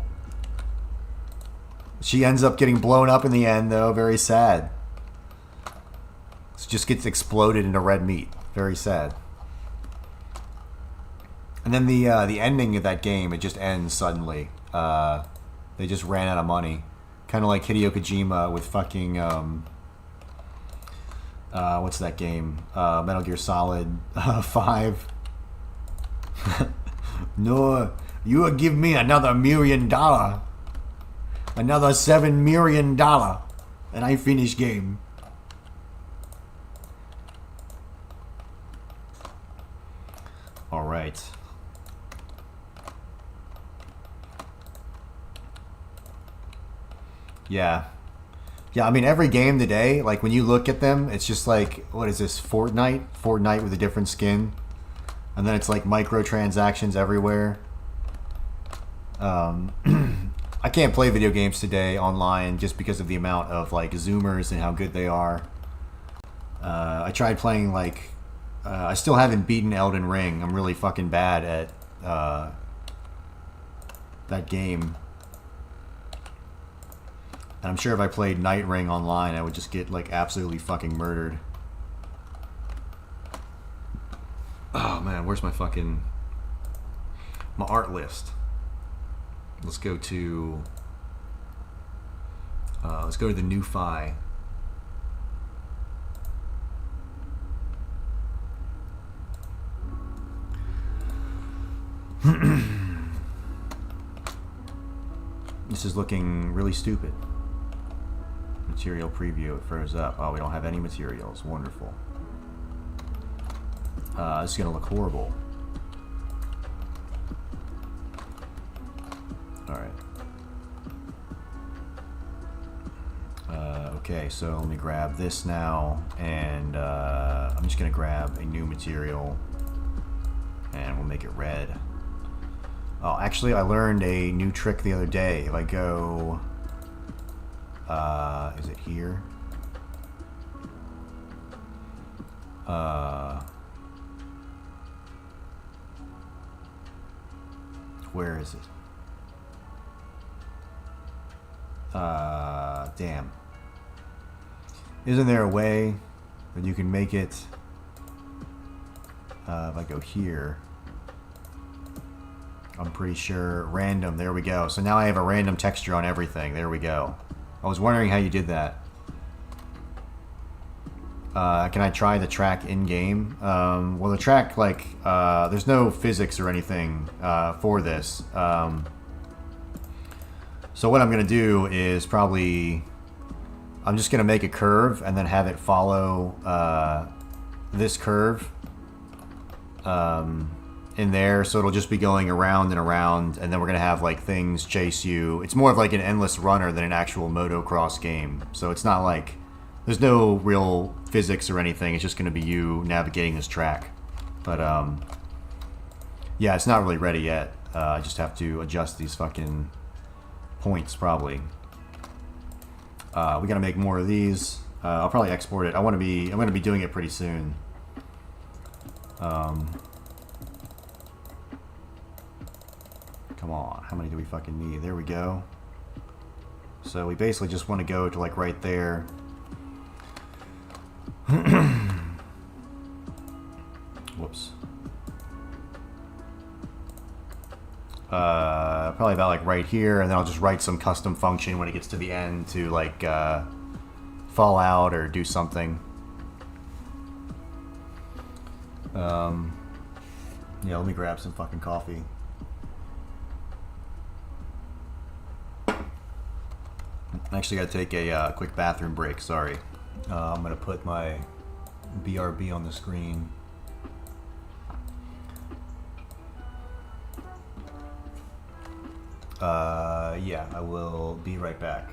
She ends up getting blown up in the end, though. Very sad. She just gets exploded into red meat. Very sad. And then the ending of that game, it just ends suddenly. They just ran out of money. Kind of like Hideo Kojima with fucking... what's that game? Metal Gear Solid 5. No, you will give me another $1 million. Another $7 million. And I finish game. Alright. Yeah. Yeah, I mean, every game today, like, when you look at them, it's just like, what is this, Fortnite? Fortnite with a different skin. And then it's like microtransactions everywhere. I can't play video games today online just because of the amount of, like, Zoomers and how good they are. I tried playing, like, I still haven't beaten Elden Ring. I'm really fucking bad at that game. And I'm sure if I played Night Ring online, I would just get, like, absolutely fucking murdered. Oh, man, where's my fucking... my art list? Let's go to... let's go to the new Fi. This is looking really stupid. Material preview, it froze up. Oh, we don't have any materials. Wonderful. This is gonna look horrible. Alright. Okay, so let me grab this now, and I'm just gonna grab a new material, and we'll make it red. Oh, actually, I learned a new trick the other day. If I go... is it here? Where is it? Damn. Isn't there a way that you can make it... if I go here... I'm pretty sure random, there we go. So now I have a random texture on everything. There we go. I was wondering how you did that. Can I try the track in-game? Well, the track, like, there's no physics or anything for this. So what I'm going to do is probably... I'm just going to make a curve and then have it follow this curve in there. So it'll just be going around and around, and then we're going to have, like, things chase you. It's more of like an endless runner than an actual motocross game. So it's not like... There's no real physics or anything. It's just going to be you navigating this track. But, yeah, it's not really ready yet. I just have to adjust these fucking points, probably. We got to make more of these. I'll probably export it. I'm going to be doing it pretty soon. Come on. How many do we fucking need? There we go. So we basically just want to go to, like, right there. Whoops. Probably about, like, right here, and then I'll just write some custom function when it gets to the end to, like, fall out or do something. Yeah, let me grab some fucking coffee. I actually gotta take a quick bathroom break, sorry. I'm gonna put my BRB on the screen. Yeah, I will be right back.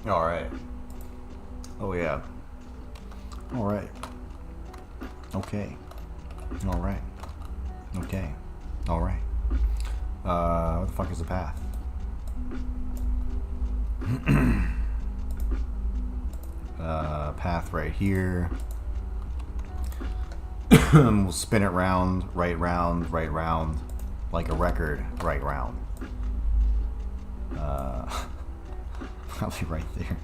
All right. Oh yeah. All right. Okay. All right. Okay. All right. What the fuck is the path? Path right here. We'll spin it round, right round, like a record, right round. I'll be right there.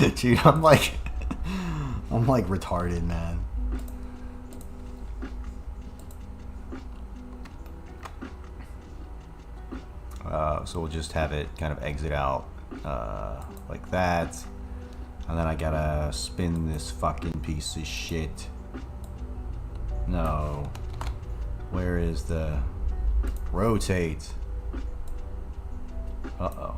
Dude, I'm like retarded, man. So we'll just have it kind of exit out like that. And then I gotta spin this fucking piece of shit. No. Where is the rotate? Uh-oh.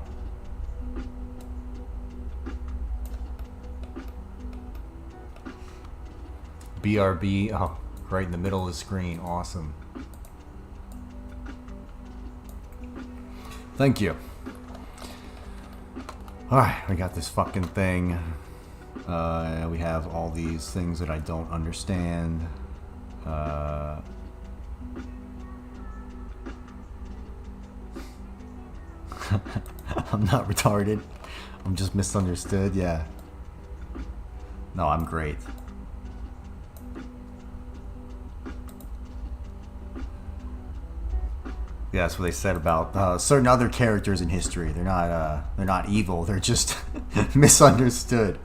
BRB. Oh, right in the middle of the screen. Awesome. Thank you. Alright, we got this fucking thing. We have all these things that I don't understand. I'm not retarded. I'm just misunderstood, yeah. No, I'm great. Yeah, that's what they said about certain other characters in history. They're not evil. They're just misunderstood.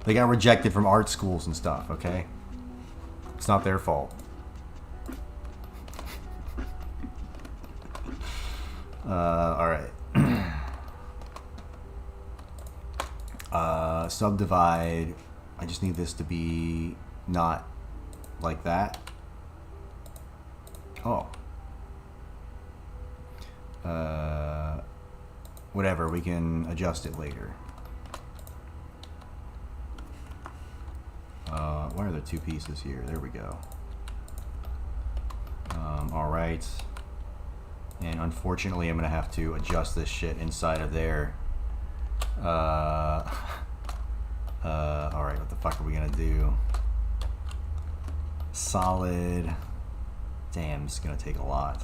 They got rejected from art schools and stuff. Okay, it's not their fault. All right. Subdivide. I just need this to be not like that. Oh. Whatever, we can adjust it later. Where are the two pieces here? There we go. Alright. And unfortunately, I'm gonna have to adjust this shit inside of there. Alright, what the fuck are we gonna do? Solid. Damn, this is gonna take a lot.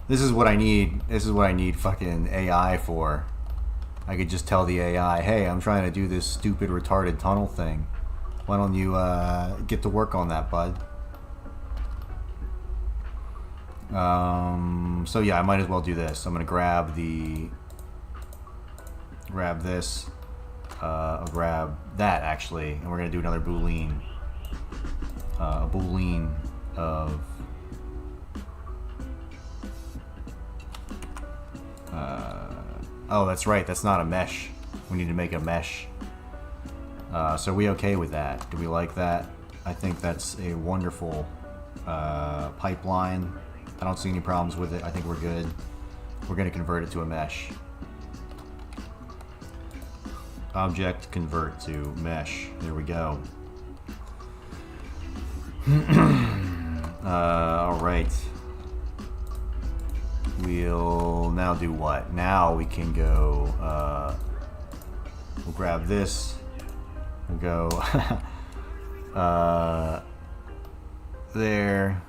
This is what I need. This is what I need fucking AI for. I could just tell the AI, hey, I'm trying to do this stupid retarded tunnel thing. Why don't you get to work on that, bud? So yeah, I might as well do this. I'm gonna grab this. I'll grab that actually, and we're gonna do another boolean. A boolean of oh, that's right, that's not a mesh. We need to make a mesh. So are we okay with that? Do we like that? I think that's a wonderful pipeline. I don't see any problems with it. I think we're good. We're going to convert it to a mesh. Object convert to mesh. There we go. Alright. We'll now do what? Now we can go, we'll grab this, we'll go, there,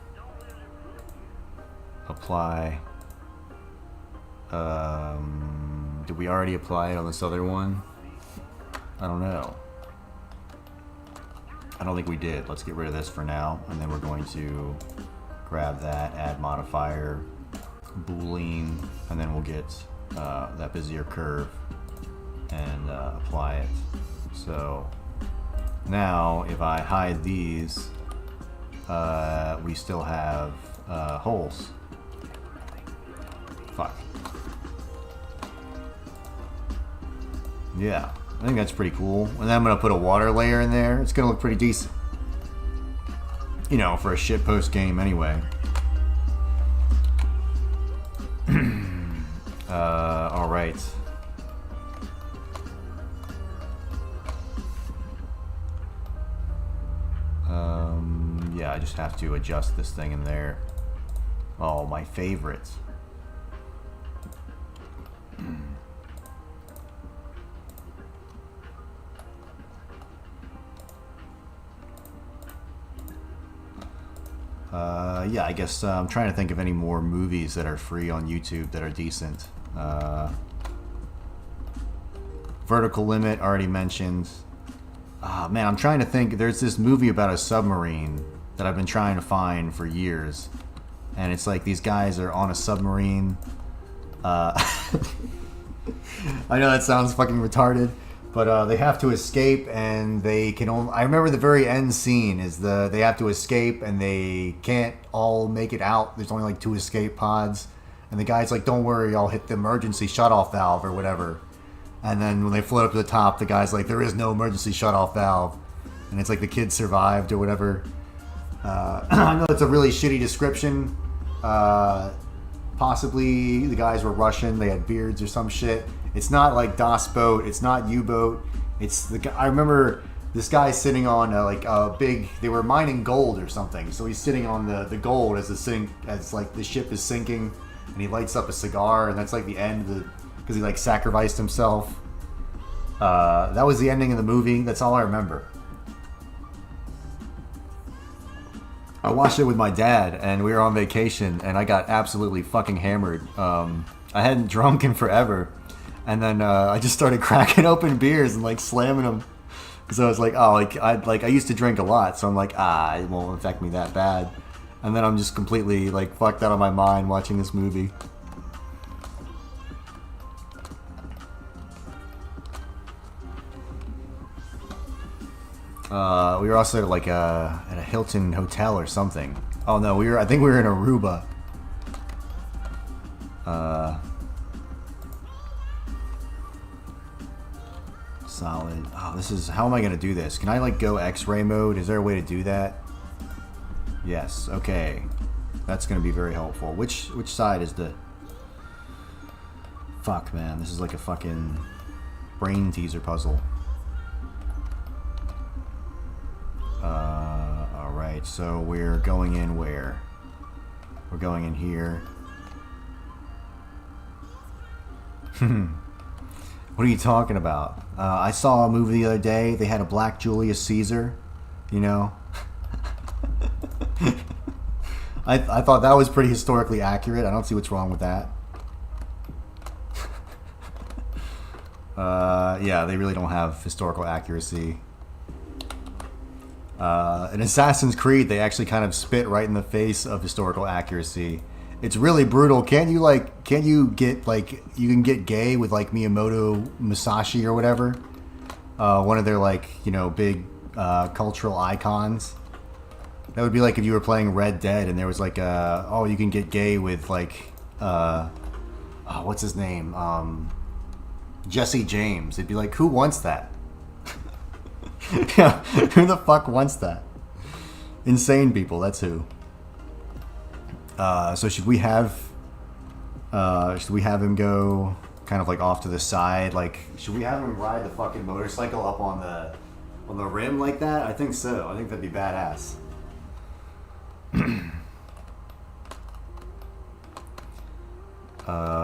apply, did we already apply it on this other one? I don't know. I don't think we did. Let's get rid of this for now, and then we're going to grab that, add modifier, boolean, and then we'll get that Bezier curve and apply it. So now if I hide these, we still have holes. Fuck. Yeah, I think that's pretty cool. And then I'm gonna put a water layer in there. It's gonna look pretty decent, you know, for a shitpost game anyway. Alright. Yeah, I just have to adjust this thing in there. Oh, my favorite. Yeah, I guess I'm trying to think of any more movies that are free on YouTube that are decent. Vertical Limit, already mentioned. Man, I'm trying to think. There's this movie about a submarine that I've been trying to find for years. And it's like these guys are on a submarine. I know that sounds fucking retarded. But they have to escape, and they can only... I remember the very end scene is they have to escape, and they can't all make it out. There's only like 2 escape pods. And the guy's like, don't worry, I'll hit the emergency shutoff valve or whatever. And then when they float up to the top, the guy's like, there is no emergency shutoff valve. And it's like the kid survived or whatever. I know it's a really shitty description. Possibly the guys were Russian, they had beards or some shit. It's not like Das Boat. It's not U-Boat. It's the guy. I remember this guy sitting on like a big. They were mining gold or something. So he's sitting on the gold as like the ship is sinking, and he lights up a cigar, and that's like the end of the because he like sacrificed himself. That was the ending of the movie. That's all I remember. I watched it with my dad, and we were on vacation, and I got absolutely fucking hammered. I hadn't drunk in forever. And then I just started cracking open beers and like slamming them because I was like, oh, I used to drink a lot, so I'm like, it won't affect me that bad. And then I'm just completely like fucked out of my mind watching this movie. We were also like at a Hilton hotel or something. Oh no, I think we were in Aruba. Solid. Oh, this is... How am I going to do this? Can I, like, go X-ray mode? Is there a way to do that? Yes. Okay. That's going to be very helpful. Which side is the... Fuck, man. This is like a fucking brain teaser puzzle. Alright. So we're going in where? We're going in here. What are you talking about? I saw a movie the other day. They had a black Julius Caesar, you know. I thought that was pretty historically accurate. I don't see what's wrong with that. Yeah, they really don't have historical accuracy. In Assassin's Creed, they actually kind of spit right in the face of historical accuracy. It's really brutal. Can't you get like, you can get gay with like Miyamoto Musashi or whatever? One of their like, you know, big cultural icons. That would be like if you were playing Red Dead and there was like oh, you can get gay with like, what's his name? Jesse James. It'd be like, who wants that? Yeah, who the fuck wants that? Insane people, that's who. So should we have him go kind of like off to the side? Like, should we have him ride the fucking motorcycle up on the rim like that? I think so. I think that'd be badass.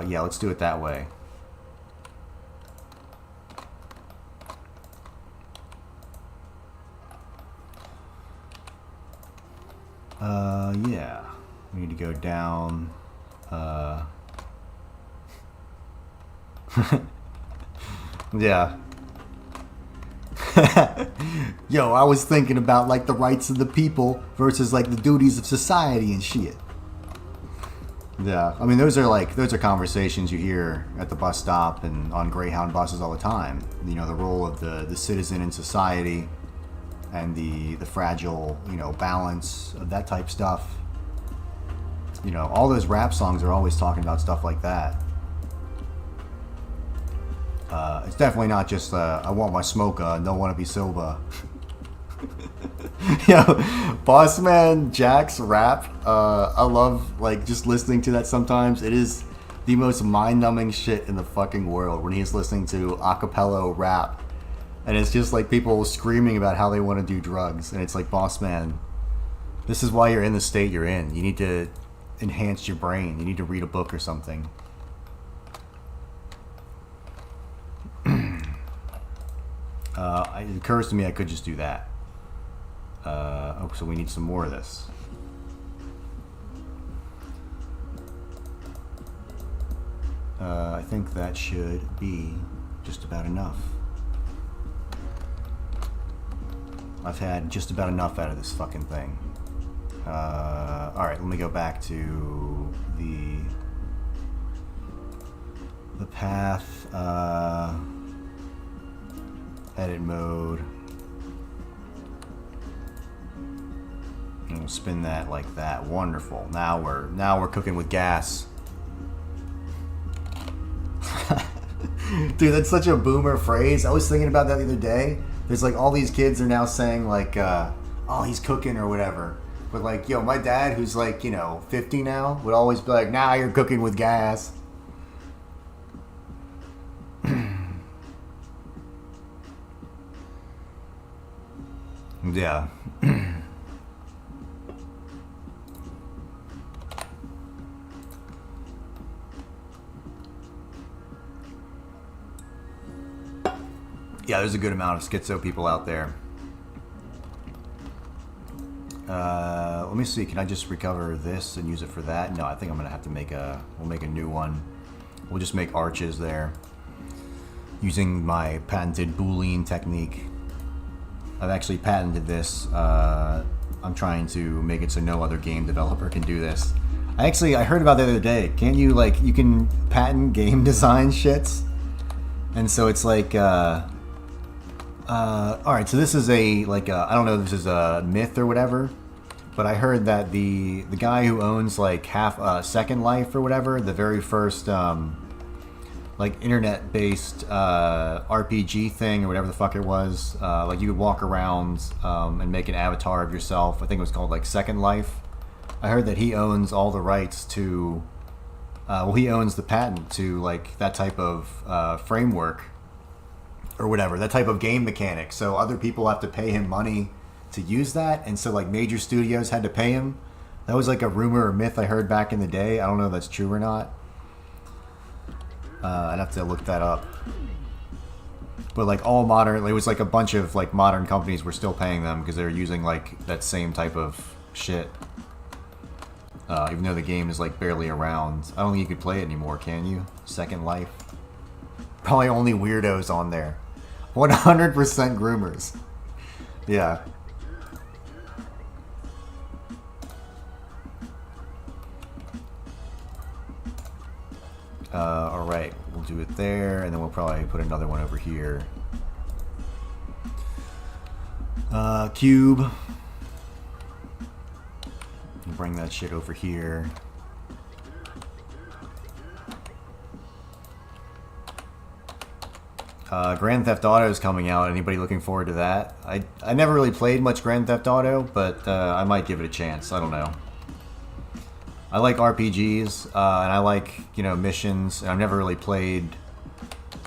Yeah, let's do it that way. Yeah. We need to go down. Yeah. Yo, I was thinking about like the rights of the people versus like the duties of society and shit. Yeah, I mean those are conversations you hear at the bus stop and on Greyhound buses all the time. You know, the role of the citizen in society and the fragile, you know, balance of that type stuff. You know, all those rap songs are always talking about stuff like that. It's definitely not just, I want my smoker, don't want to be sober. Yo, Boss Man Jack's rap, I love, like, just listening to that sometimes. It is the most mind-numbing shit in the fucking world when he's listening to acapella rap. And it's just, like, people screaming about how they want to do drugs. And it's like, Boss Man, this is why you're in the state you're in. You need to enhance your brain. You need to read a book or something. It occurs to me I could just do that. Oh, so we need some more of this. I think that should be just about enough. I've had just about enough out of this fucking thing. Alright, let me go back to the path, edit mode. And we'll spin that like that. Wonderful. Now we're cooking with gas. Dude, that's such a boomer phrase. I was thinking about that the other day. There's like all these kids are now saying like, oh, he's cooking or whatever. But like, yo, my dad, who's like, 50 now, would always be like, nah, you're cooking with gas. Yeah. Yeah, there's a good amount of schizo people out there. Let me see. Can I just recover this and use it for that? No, I think I'm gonna have to we'll make a new one. We'll just make arches there using my patented Boolean technique. I've actually patented this. I'm trying to make it so no other game developer can do this. I heard about that the other day. Can't you you can patent game design shits? And so it's like, alright, so this is I don't know if this is a myth or whatever, but I heard that the guy who owns like Second Life or whatever, the very first internet-based RPG thing or whatever the fuck it was, you could walk around and make an avatar of yourself. I think it was called Second Life. I heard that he owns all the rights to, he owns the patent to that type of framework or whatever, that type of game mechanic. So other people have to pay him money to use that, and so major studios had to pay him. That was a rumor or myth I heard back in the day. I don't know if that's true or not. I'd have to look that up. But all modern, it was a bunch of modern companies were still paying them because they were using that same type of shit. Even though the game is barely around. I don't think you could play it anymore, can you? Second Life. Probably only weirdos on there. 100% groomers. Yeah. Alright, we'll do it there, and then we'll probably put another one over here. Cube. Bring that shit over here. Grand Theft Auto is coming out. Anybody looking forward to that? I never really played much Grand Theft Auto, but I might give it a chance. I don't know. I like RPGs, and I like, missions, and I've never really played...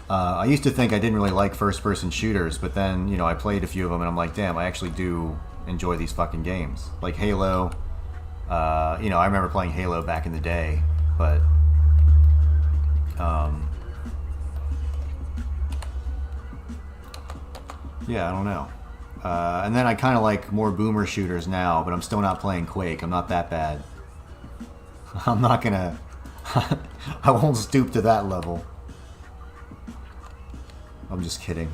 I used to think I didn't really like first-person shooters, but then, I played a few of them, and I'm like, damn, I actually do enjoy these fucking games. Like Halo. I remember playing Halo back in the day, but... yeah, I don't know. And then I kind of like more boomer shooters now, but I'm still not playing Quake. I'm not that bad. I'm not gonna... I won't stoop to that level. I'm just kidding.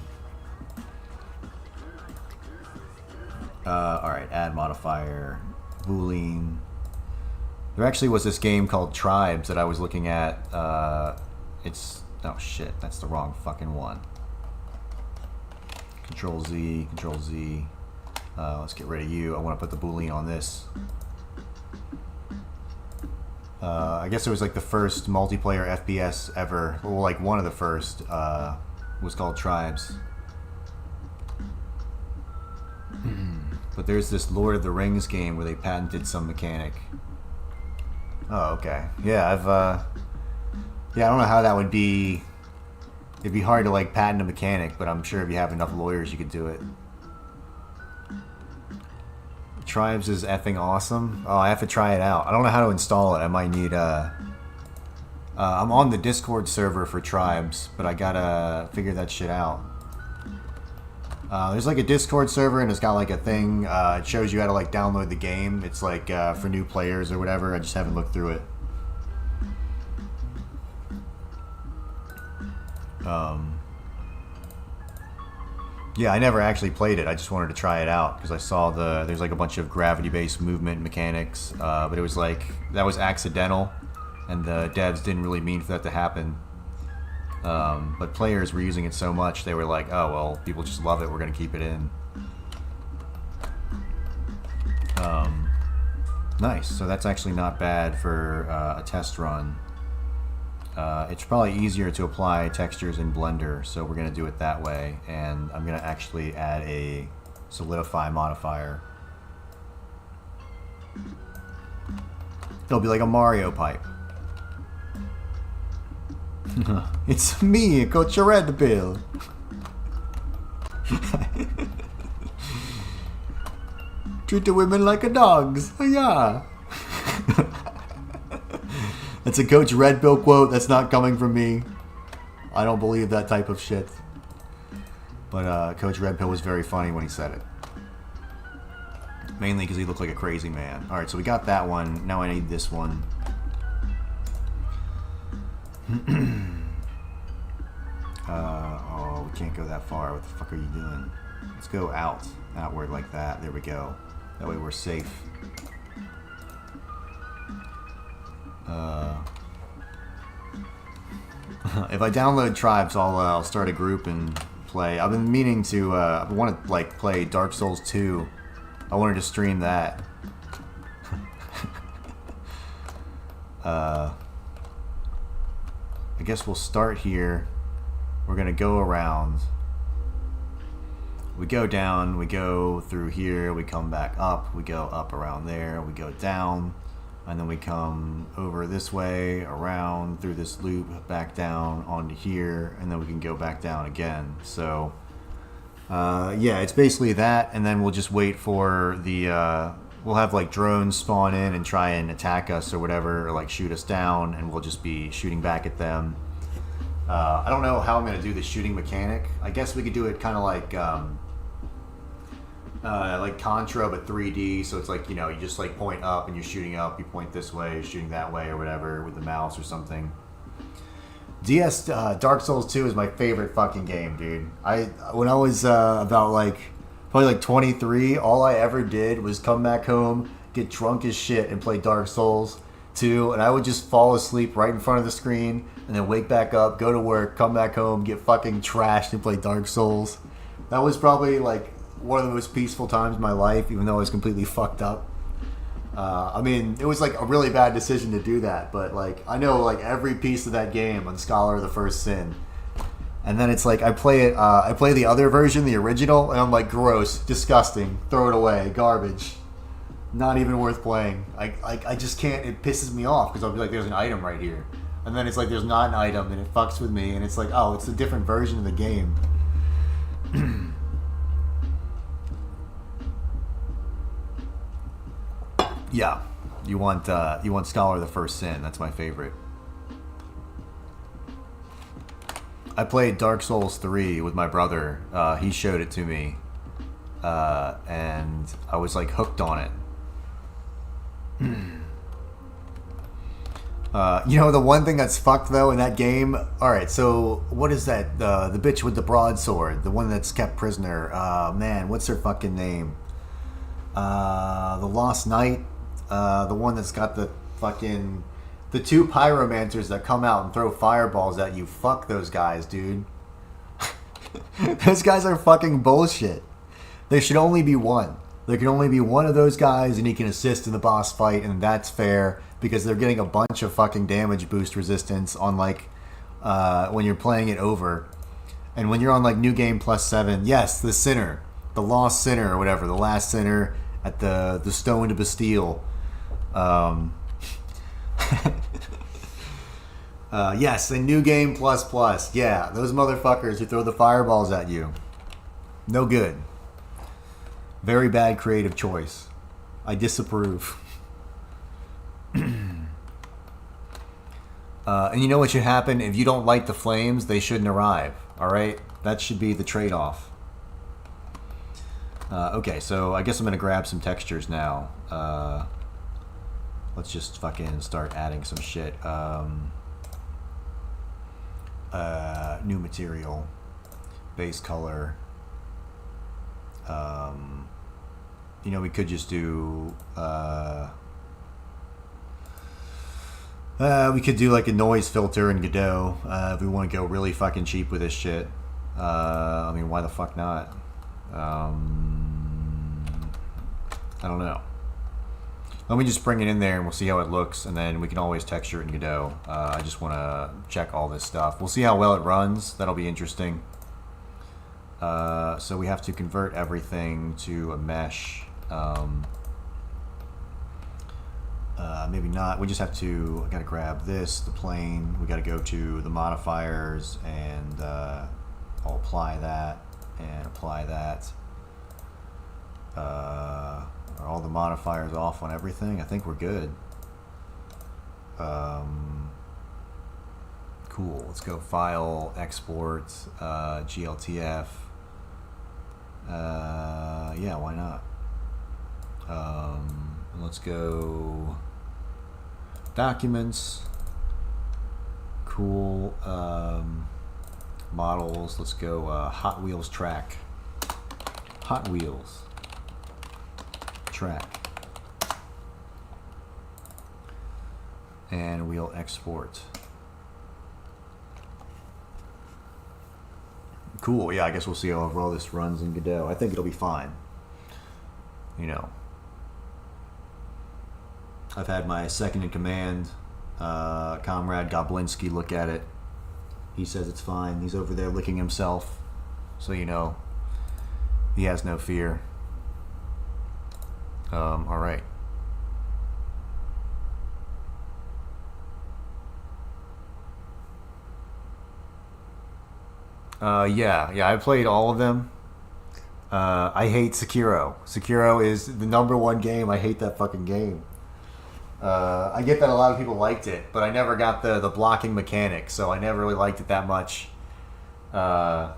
Alright, add modifier. Boolean. There actually was this game called Tribes that I was looking at. It's... oh shit, that's the wrong fucking one. Control Z, Control Z. Let's get rid of you. I want to put the Boolean on this. I guess it was the first multiplayer FPS ever. Well, one of the first was called Tribes. But there's this Lord of the Rings game where they patented some mechanic. Oh, okay. Yeah, I don't know how that would be. It'd be hard to patent a mechanic, but I'm sure if you have enough lawyers you could do it. Tribes is effing awesome. Oh, I have to try it out. I don't know how to install it. I might need I'm on the Discord server for Tribes, but I gotta figure that shit out. There's like a Discord server, and it's got like a thing. It shows you how to like download the game. It's like for new players or whatever. I just haven't looked through it. Yeah, I never actually played it. I just wanted to try it out because I saw there's like a bunch of gravity-based movement mechanics, but it was like that was accidental, and the devs didn't really mean for that to happen. But players were using it so much, they were like, oh, well, people just love it, we're going to keep it in. Nice, so that's actually not bad for a test run. It's probably easier to apply textures in Blender, so we're going to do it that way, and I'm going to actually add a solidify modifier. It'll be like a Mario pipe. It's me, Coach Red Bill. Treat the women like a dogs. Yeah. That's a Coach Red Bill quote. That's not coming from me. I don't believe that type of shit. But Coach Red Pill was very funny when he said it. Mainly because he looked like a crazy man. Alright, so we got that one. Now I need this one. Oh, we can't go that far. What the fuck are you doing? Let's go outward like that. There we go. That way we're safe. If I download Tribes, I'll start a group and play. I've been meaning to. I want to like play Dark Souls 2. I wanted to stream that. I guess we'll start here. We're gonna go around. We go down, we go through here, we come back up, we go up around there, we go down, and then we come over this way, around, through this loop, back down, onto here, and then we can go back down again. So, yeah, it's basically that, and then we'll just wait for the, we'll have like drones spawn in and try and attack us or whatever, or like shoot us down, and we'll just be shooting back at them. I don't know how I'm going to do the shooting mechanic. I guess we could do it kind of like Contra, but 3D. So it's like, you know, you just like point up and you're shooting up. You point this way, you're shooting that way or whatever with the mouse or something. Dark Souls 2 is my favorite fucking game, dude. When I was about like probably like 23, all I ever did was come back home, get drunk as shit, and play Dark Souls 2, and I would just fall asleep right in front of the screen, and then wake back up, go to work, come back home, get fucking trashed, and play Dark Souls. That was probably like one of the most peaceful times of my life, even though I was completely fucked up. I mean, it was like a really bad decision to do that, but like I know like every piece of that game on Scholar of the First Sin. And then it's like I play the other version, the original, and I'm like, gross, disgusting, throw it away, garbage. Not even worth playing. I just can't. It pisses me off because I'll be like, there's an item right here, and then it's like there's not an item, and it fucks with me, and it's like, oh, it's a different version of the game. Yeah, you want Scholar of the First Sin. That's my favorite. I played Dark Souls 3 with my brother. He showed it to me, and I was like hooked on it. You know, the one thing that's fucked though in that game. All right, so what is that? The bitch with the broadsword, the one that's kept prisoner. Man, what's her fucking name? The Lost Knight. The one that's got the fucking the two pyromancers that come out and throw fireballs at you. Fuck those guys, dude. Those guys are fucking bullshit. There should only be one. There can only be one of those guys, and he can assist in the boss fight, and that's fair because they're getting a bunch of fucking damage boost resistance on like when you're playing it over, and when you're on like New Game Plus 7. Yes, the sinner, the lost sinner or whatever, the last sinner at the Stone to Bastille. Yes, the New Game Plus Plus. Yeah, those motherfuckers who throw the fireballs at you. No good. Very bad creative choice. I disapprove. And you know what should happen? If you don't light the flames, they shouldn't arrive. Alright? That should be the trade-off. Okay, so I guess I'm gonna grab some textures now. Let's just fucking start adding some shit. New material, base color. You know, we could just do we could do like a noise filter in Godot if we want to go really fucking cheap with this shit. I mean, why the fuck not? I don't know. Let me just bring it in there and we'll see how it looks, and then we can always texture it in Godot. I just want to check all this stuff. We'll see how well it runs. That'll be interesting. So we have to convert everything to a mesh. Maybe not. We just have to, I gotta grab this, the plane. We gotta go to the modifiers, and I'll apply that and apply that. Are all the modifiers off on everything? I think we're good. Cool. Let's go file, export, GLTF. Yeah, why not? Let's go documents. Cool. Models. Let's go Hot Wheels track. Hot Wheels track. And we'll export. Cool. Yeah, I guess we'll see how well this runs in Godot. I think it'll be fine. You know, I've had my second in command, comrade Goblinski, look at it. He says it's fine. He's over there licking himself, so you know he has no fear. All right. Yeah, I played all of them. I hate Sekiro. Sekiro is the #1 game. I hate that fucking game. I get that a lot of people liked it, but I never got the blocking mechanic, so I never really liked it that much. I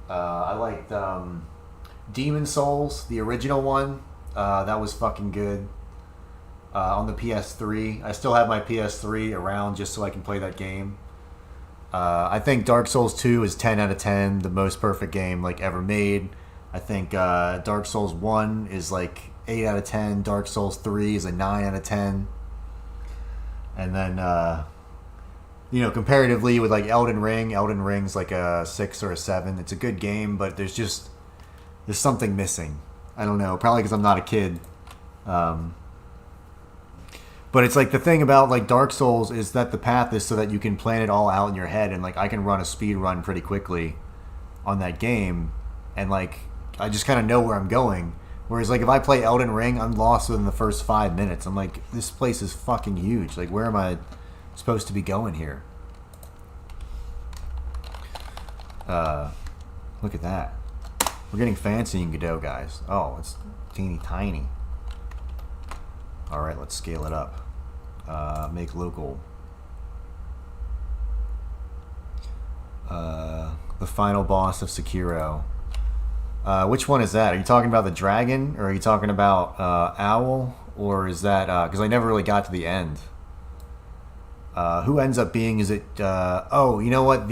liked Demon Souls, the original one. That was fucking good. On the PS3. I still have my PS3 around just so I can play that game. I think Dark Souls 2 is 10 out of 10, the most perfect game like ever made. I think Dark Souls 1 is like 8 out of 10. Dark Souls 3 is a 9 out of 10. And then, you know, comparatively with like Elden Ring's like a 6 or a 7. It's a good game, but there's something missing. I don't know, probably because I'm not a kid. But it's like the thing about like Dark Souls is that the path is so that you can plan it all out in your head, and like I can run a speed run pretty quickly on that game, and like I just kind of know where I'm going. Whereas like if I play Elden Ring, I'm lost within the first 5 minutes. I'm like, this place is fucking huge. Like, where am I supposed to be going here? Look at that. We're getting fancy in Godot, guys. Oh, it's teeny tiny. Alright, let's scale it up. Make local. The final boss of Sekiro. Which one is that? Are you talking about the dragon? Or are you talking about Owl? Or is that... because I never really got to the end. Who ends up being... Is it... oh, you know what?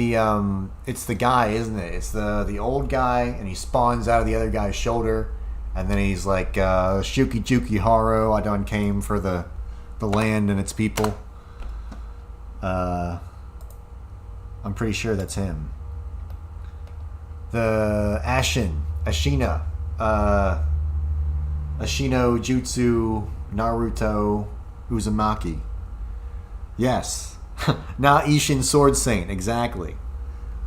It's the guy, isn't it? It's the old guy, and he spawns out of the other guy's shoulder. And then he's like, Shuki Juki Haro, I done came for the land and its people. I'm pretty sure that's him. The Ashina. Ashino Jutsu Naruto Uzumaki. Yes. Na Ishin Sword Saint, exactly.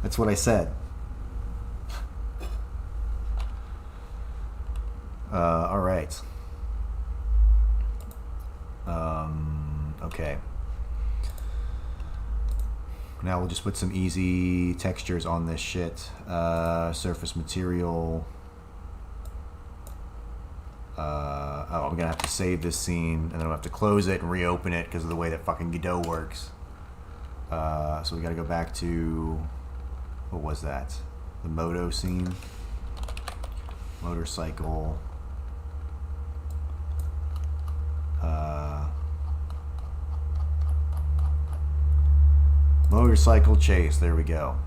That's what I said. Alright. Okay. Now we'll just put some easy textures on this shit. Surface material. Oh, I'm gonna have to save this scene, and then I'll have to close it and reopen it because of the way that fucking Godot works. So we gotta go back to... What was that? The Moto scene. Motorcycle. Motorcycle chase. There we go.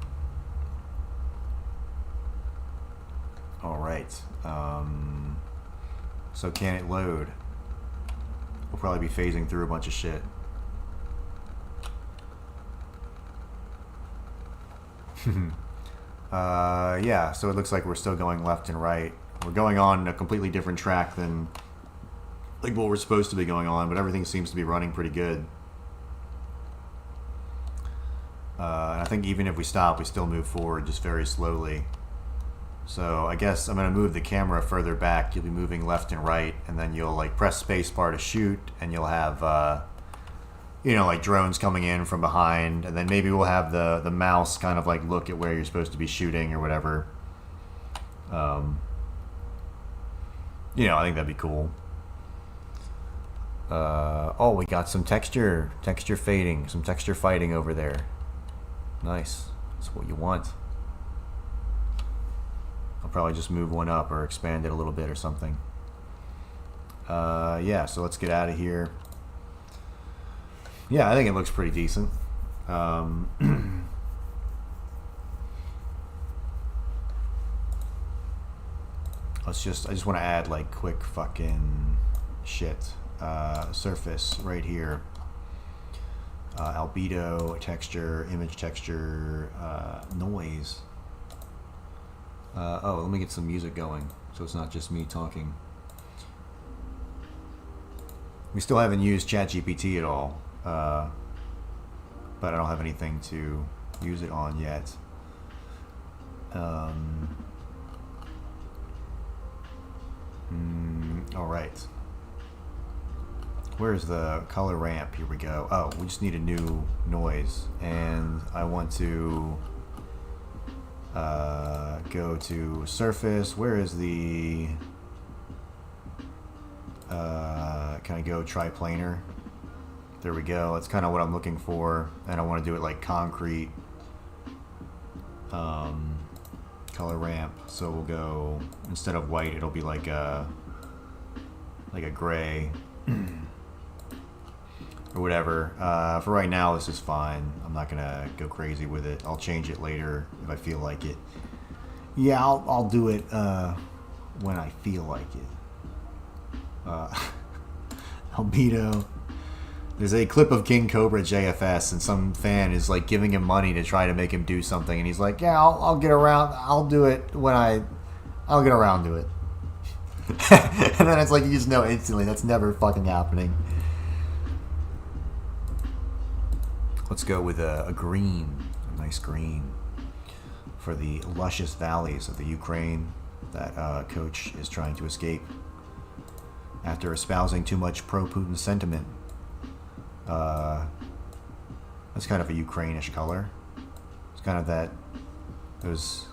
All right. So can it load? We'll probably be phasing through a bunch of shit. Yeah, so it looks like we're still going left and right. We're going on a completely different track than like what we're supposed to be going on, but everything seems to be running pretty good. And I think even if we stop, we still move forward just very slowly. So I guess I'm going to move the camera further back. You'll be moving left and right, and then you'll like press spacebar to shoot, and you'll have you know, like drones coming in from behind, and then maybe we'll have the mouse kind of like look at where you're supposed to be shooting or whatever. You know, I think that'd be cool. Oh, we got some texture fading, some texture fighting over there. Nice. That's what you want. I'll probably just move one up or expand it a little bit or something. Yeah, so let's get out of here. Yeah, I think it looks pretty decent. I just want to add like quick fucking shit. Surface right here. Albedo, texture, image texture, noise. Oh, let me get some music going so it's not just me talking. We still haven't used ChatGPT at all, but I don't have anything to use it on yet. All right. Where's the color ramp? Here we go. Oh, we just need a new noise, and I want to go to surface. Where is the can I go triplanar? There we go. That's kind of what I'm looking for, and I want to do it like concrete. Color ramp. So we'll go, instead of white, it'll be like a gray or whatever. For right now, this is fine. I'm not gonna go crazy with it. I'll change it later if I feel like it. Yeah, I'll do it when I feel like it. Albedo. There's a clip of King Cobra JFS, and some fan is like giving him money to try to make him do something, and he's like, "Yeah, I'll get around. I'll do it when I'll get around to it." And then it's like you just know instantly that's never fucking happening. Let's go with a green, a nice green, for the luscious valleys of the Ukraine that Coach is trying to escape after espousing too much pro-Putin sentiment. That's kind of a Ukrainish color. It's kind of those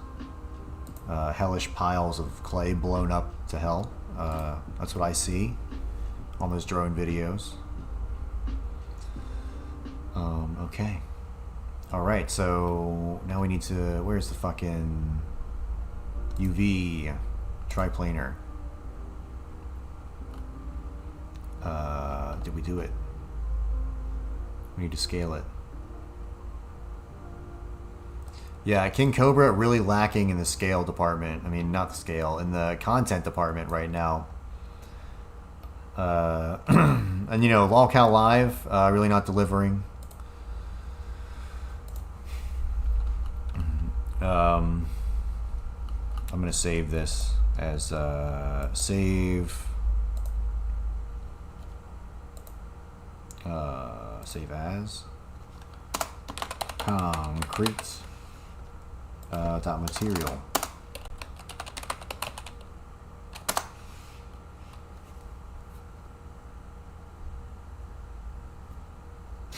hellish piles of clay blown up to hell. That's what I see on those drone videos. Okay. Alright, so now we need to... Where's the fucking UV triplanar? Did we do it? We need to scale it. Yeah, King Cobra really lacking in the scale department. I mean, not the scale, in the content department right now. And you know, Lolcow Live really not delivering. I'm gonna save this as save as concrete dot material.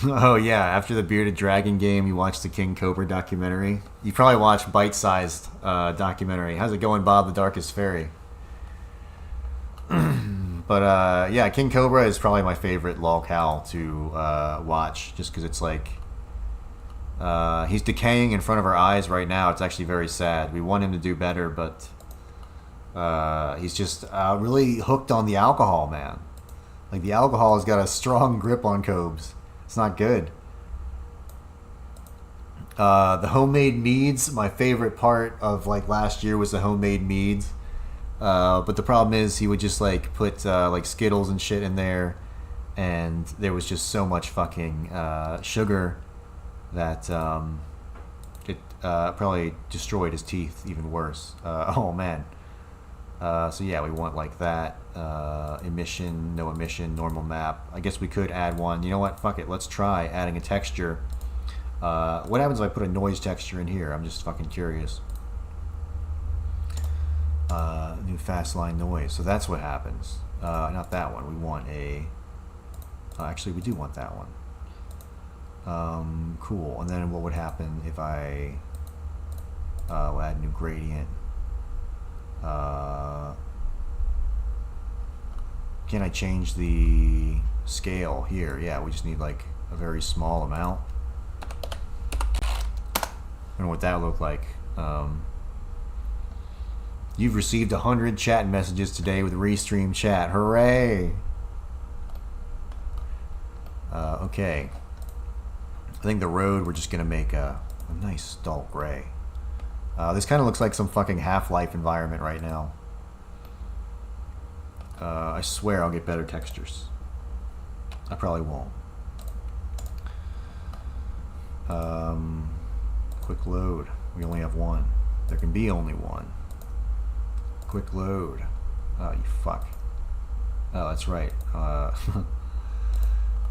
Oh yeah, after the Bearded Dragon game, you watched the King Cobra documentary. You probably watched bite-sized documentary. How's it going, Bob the Darkest Fairy? But yeah, King Cobra is probably my favorite lolcow to watch, just because it's like he's decaying in front of our eyes right now. It's actually very sad. We want him to do better, but He's just really hooked on the alcohol, man. Like, the alcohol has got a strong grip on Cobes. It's not good. The homemade meads, my favorite part of, like, last year was the homemade meads. But the problem is he would just, like, put, like, Skittles and shit in there. And there was just so much fucking sugar that it probably destroyed his teeth even worse. Oh, man. So yeah, we want like that. Emission, no emission, normal map. I guess we could add one. You know what? Fuck it. Let's try adding a texture. What happens if I put a noise texture in here? I'm just fucking curious. New fast line noise. So that's what happens. Not that one. We want a... actually, we do want that one. Cool. And then what would happen if I will add new gradient? Can I change the scale here? Yeah, we just need like a very small amount. I don't know what that looked like. You've received 100 chat messages today with Restream Chat. Hooray! Okay. I think the road we're just gonna make a nice dull gray. This kind of looks like some fucking Half-Life environment right now. I swear I'll get better textures. I probably won't. Quick load. We only have one. There can be only one. Quick load. Oh, you fuck. Oh, that's right.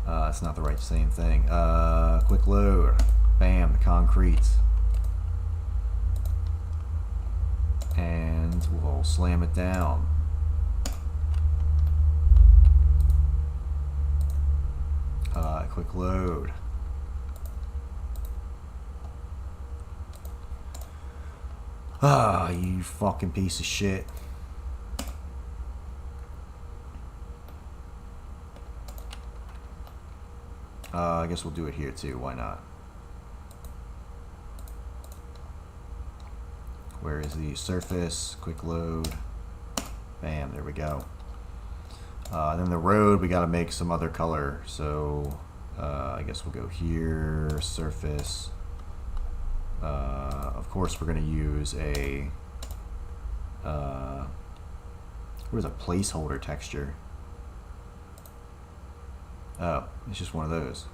That's not the right same thing. Quick load. Bam, the concrete. And we'll slam it down. Quick load. Ah, you fucking piece of shit. I guess we'll do it here too, why not? Where is the surface? Quick load. Bam, there we go. Then the road, we gotta make some other color. So, I guess we'll go here, surface. Of course, we're gonna use a, where's a placeholder texture? Oh, it's just one of those.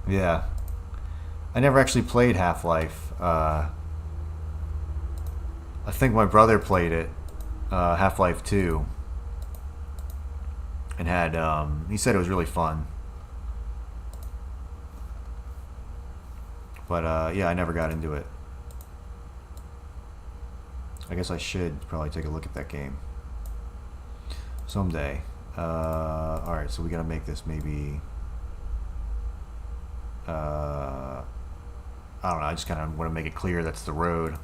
Yeah. I never actually played Half-Life. I think my brother played it, Half-Life 2. And had, he said it was really fun. But, yeah, I never got into it. I guess I should probably take a look at that game someday. Alright, so we gotta make this maybe... I don't know, I just kind of want to make it clear that's the road.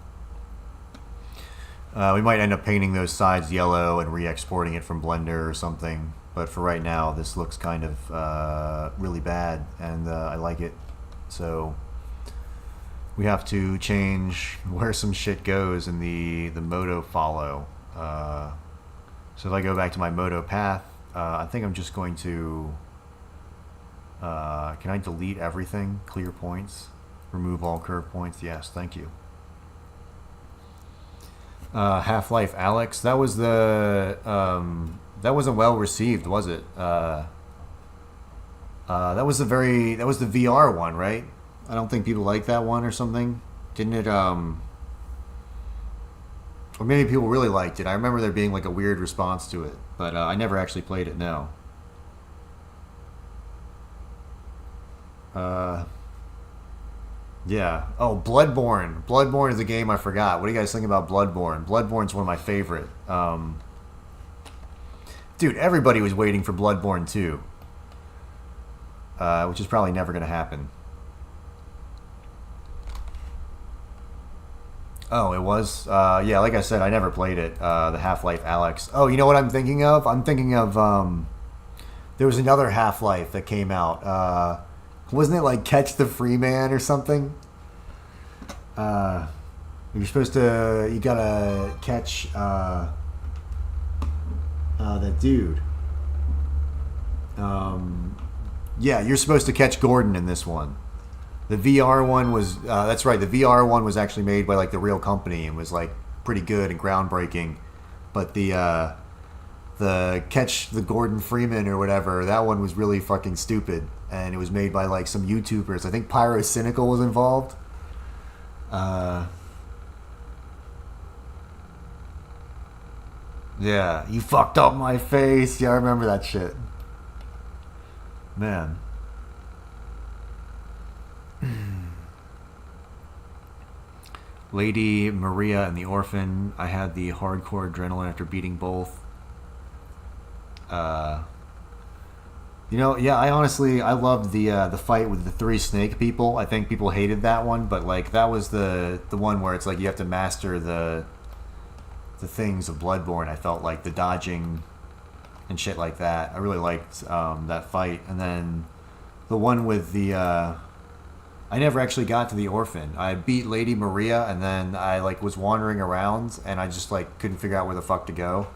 We might end up painting those sides yellow and re-exporting it from Blender or something. But for right now, this looks kind of really bad, and I like it. So we have to change where some shit goes in the Moto follow. So if I go back to my Moto path, I think I'm just going to... can I delete everything? Clear points? Remove all curve points? Yes, thank you. Half-Life Alyx, that was the... that wasn't well received, was it? That was the VR one, right? I don't think people liked that one or something. Didn't it, or maybe people really liked it. I remember there being like a weird response to it, but I never actually played it, no. Yeah. Oh, Bloodborne. Bloodborne is a game I forgot. What do you guys think about Bloodborne? Bloodborne's one of my favorite. Dude, everybody was waiting for Bloodborne 2. Which is probably never going to happen. Oh, it was? Yeah, like I said, I never played it. The Half-Life Alyx. Oh, you know what I'm thinking of? I'm thinking of... there was another Half-Life that came out. Wasn't it like Catch the Free Man or something? You're supposed to, you gotta catch that dude. Yeah, you're supposed to catch Gordon in this one. The VR one was, that's right, the VR one was actually made by like the real company and was like pretty good and groundbreaking. But the Catch the Gordon Freeman or whatever, that one was really fucking stupid. And it was made by like some YouTubers. I think Pyro Cynical was involved. Yeah, you fucked up my face. Yeah, I remember that shit. Man. Lady Maria and the Orphan. I had the hardcore adrenaline after beating both. You know, yeah, I loved the fight with the 3 snake people. I think people hated that one, but like that was the one where it's like you have to master the things of Bloodborne. I felt like the dodging and shit like that. I really liked that fight. And then the one with the I never actually got to the Orphan. I beat Lady Maria and then I like was wandering around and I just like couldn't figure out where the fuck to go.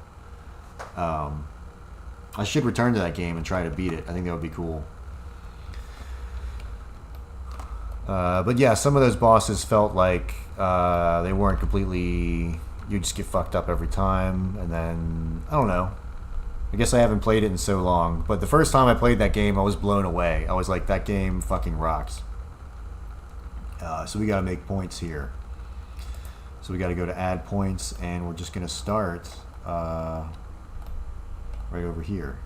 I should return to that game and try to beat it. I think that would be cool. But yeah, some of those bosses felt like they weren't completely... You just get fucked up every time, and then... I don't know. I guess I haven't played it in so long. But the first time I played that game, I was blown away. I was like, that game fucking rocks. So we gotta make points here. So we gotta go to add points, and we're just gonna start... right over here.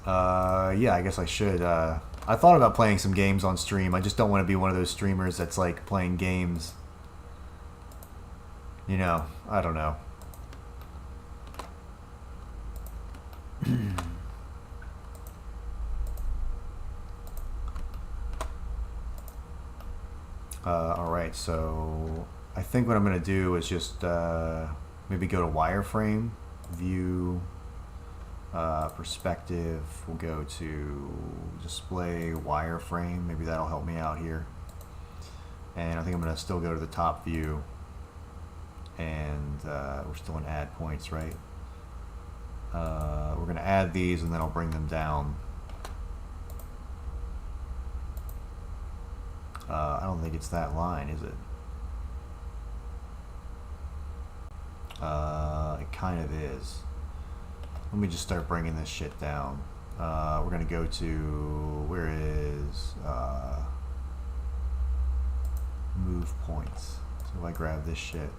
Yeah, I guess I should. I thought about playing some games on stream. I just don't want to be one of those streamers that's like playing games. You know, I don't know. Alright, so I think what I'm going to do is just maybe go to wireframe, view, perspective. We'll go to display wireframe. Maybe that'll help me out here. And I think I'm going to still go to the top view. And we're still in add points, right? We're going to add these and then I'll bring them down. I don't think it's that line, is it? It kind of is. Let me just start bringing this shit down. We're gonna go to, where is move points. So if I grab this shit,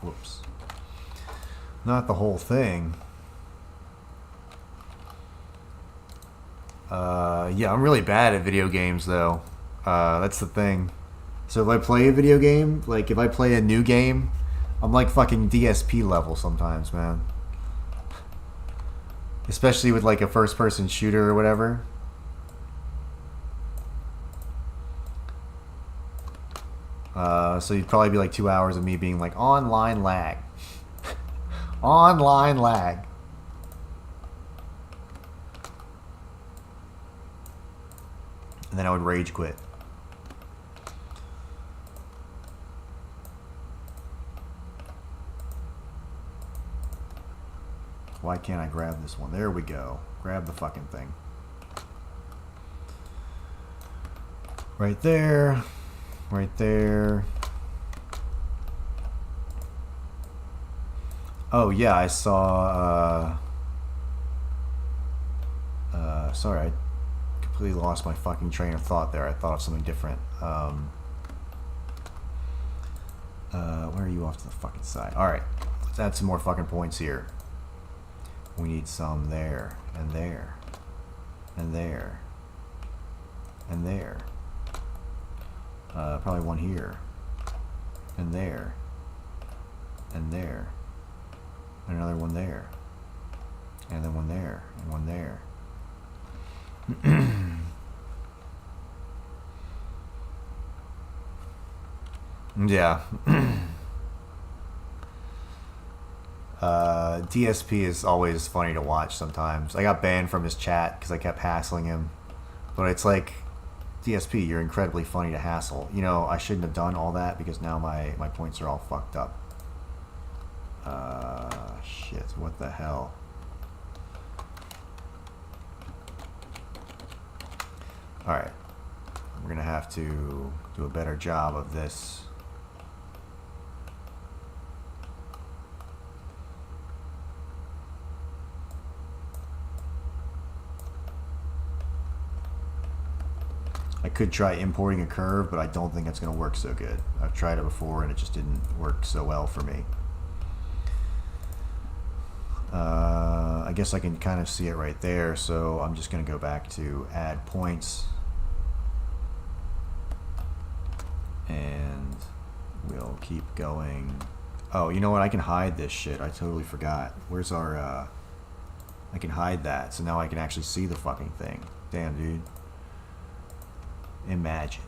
whoops, not the whole thing. Yeah, I'm really bad at video games though. That's the thing. So if I play a video game, like if I play a new game, I'm like fucking DSP level sometimes, man. Especially with like a first-person shooter or whatever. So you'd probably be like 2 hours of me being like, online lag. Online lag. And then I would rage quit. Why can't I grab this one? There we go. Grab the fucking thing. Right there. Right there. Oh yeah, I saw sorry, I completely lost my fucking train of thought there. I thought of something different. Where are you off to the fucking side? Alright, let's add some more fucking points here. We need some there, and there, and there, and there. Probably one here, and there, and there, and another one there, and then one there, and one there. Yeah. DSP is always funny to watch sometimes. I got banned from his chat because I kept hassling him. But it's like, DSP, you're incredibly funny to hassle. You know, I shouldn't have done all that because now my points are all fucked up. Shit, what the hell? Alright. We're gonna have to do a better job of this. I could try importing a curve, but I don't think it's going to work so good. I've tried it before and it just didn't work so well for me. I guess I can kind of see it right there, so I'm just going to go back to add points. And we'll keep going. Oh, you know what? I can hide this shit. I totally forgot. Where's our... I can hide that, so now I can actually see the fucking thing. Damn, dude. Imagine.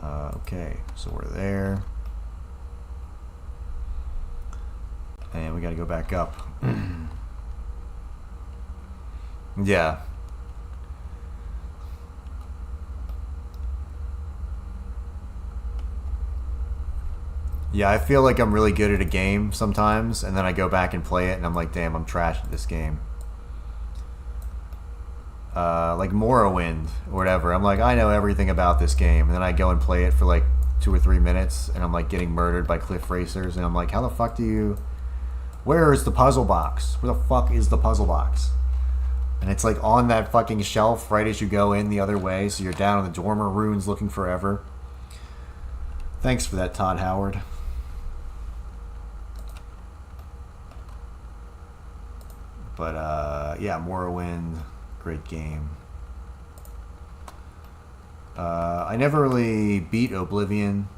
Okay, so we're there. And we gotta go back up. Yeah. Yeah, I feel like I'm really good at a game sometimes, and then I go back and play it, and I'm like, damn, I'm trash at this game. Like Morrowind, or whatever. I'm like, I know everything about this game, and then I go and play it for like 2 or 3 minutes, and I'm like getting murdered by cliff racers, and I'm like, how the fuck do you... Where is the puzzle box? Where the fuck is the puzzle box? And it's like on that fucking shelf right as you go in the other way, so you're down in the dormer ruins looking forever. Thanks for that, Todd Howard. But, yeah, Morrowind, great game. I never really beat Oblivion.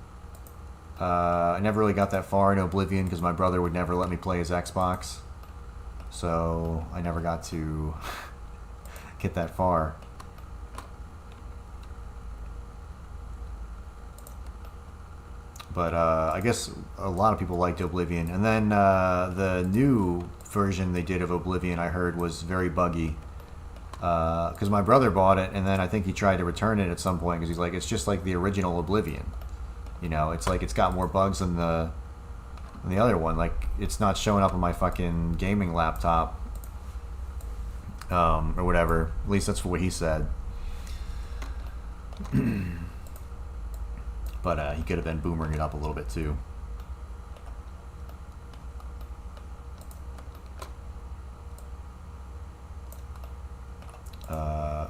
I never really got that far in Oblivion because my brother would never let me play his Xbox. So, I never got to get that far. But I guess a lot of people liked Oblivion. And then the new version they did of Oblivion, I heard, was very buggy. Because my brother bought it, and then I think he tried to return it at some point because he's like, it's just like the original Oblivion. You know, it's like it's got more bugs than the other one. Like, it's not showing up on my fucking gaming laptop. Or whatever. At least that's what he said. But he could have been boomering it up a little bit too.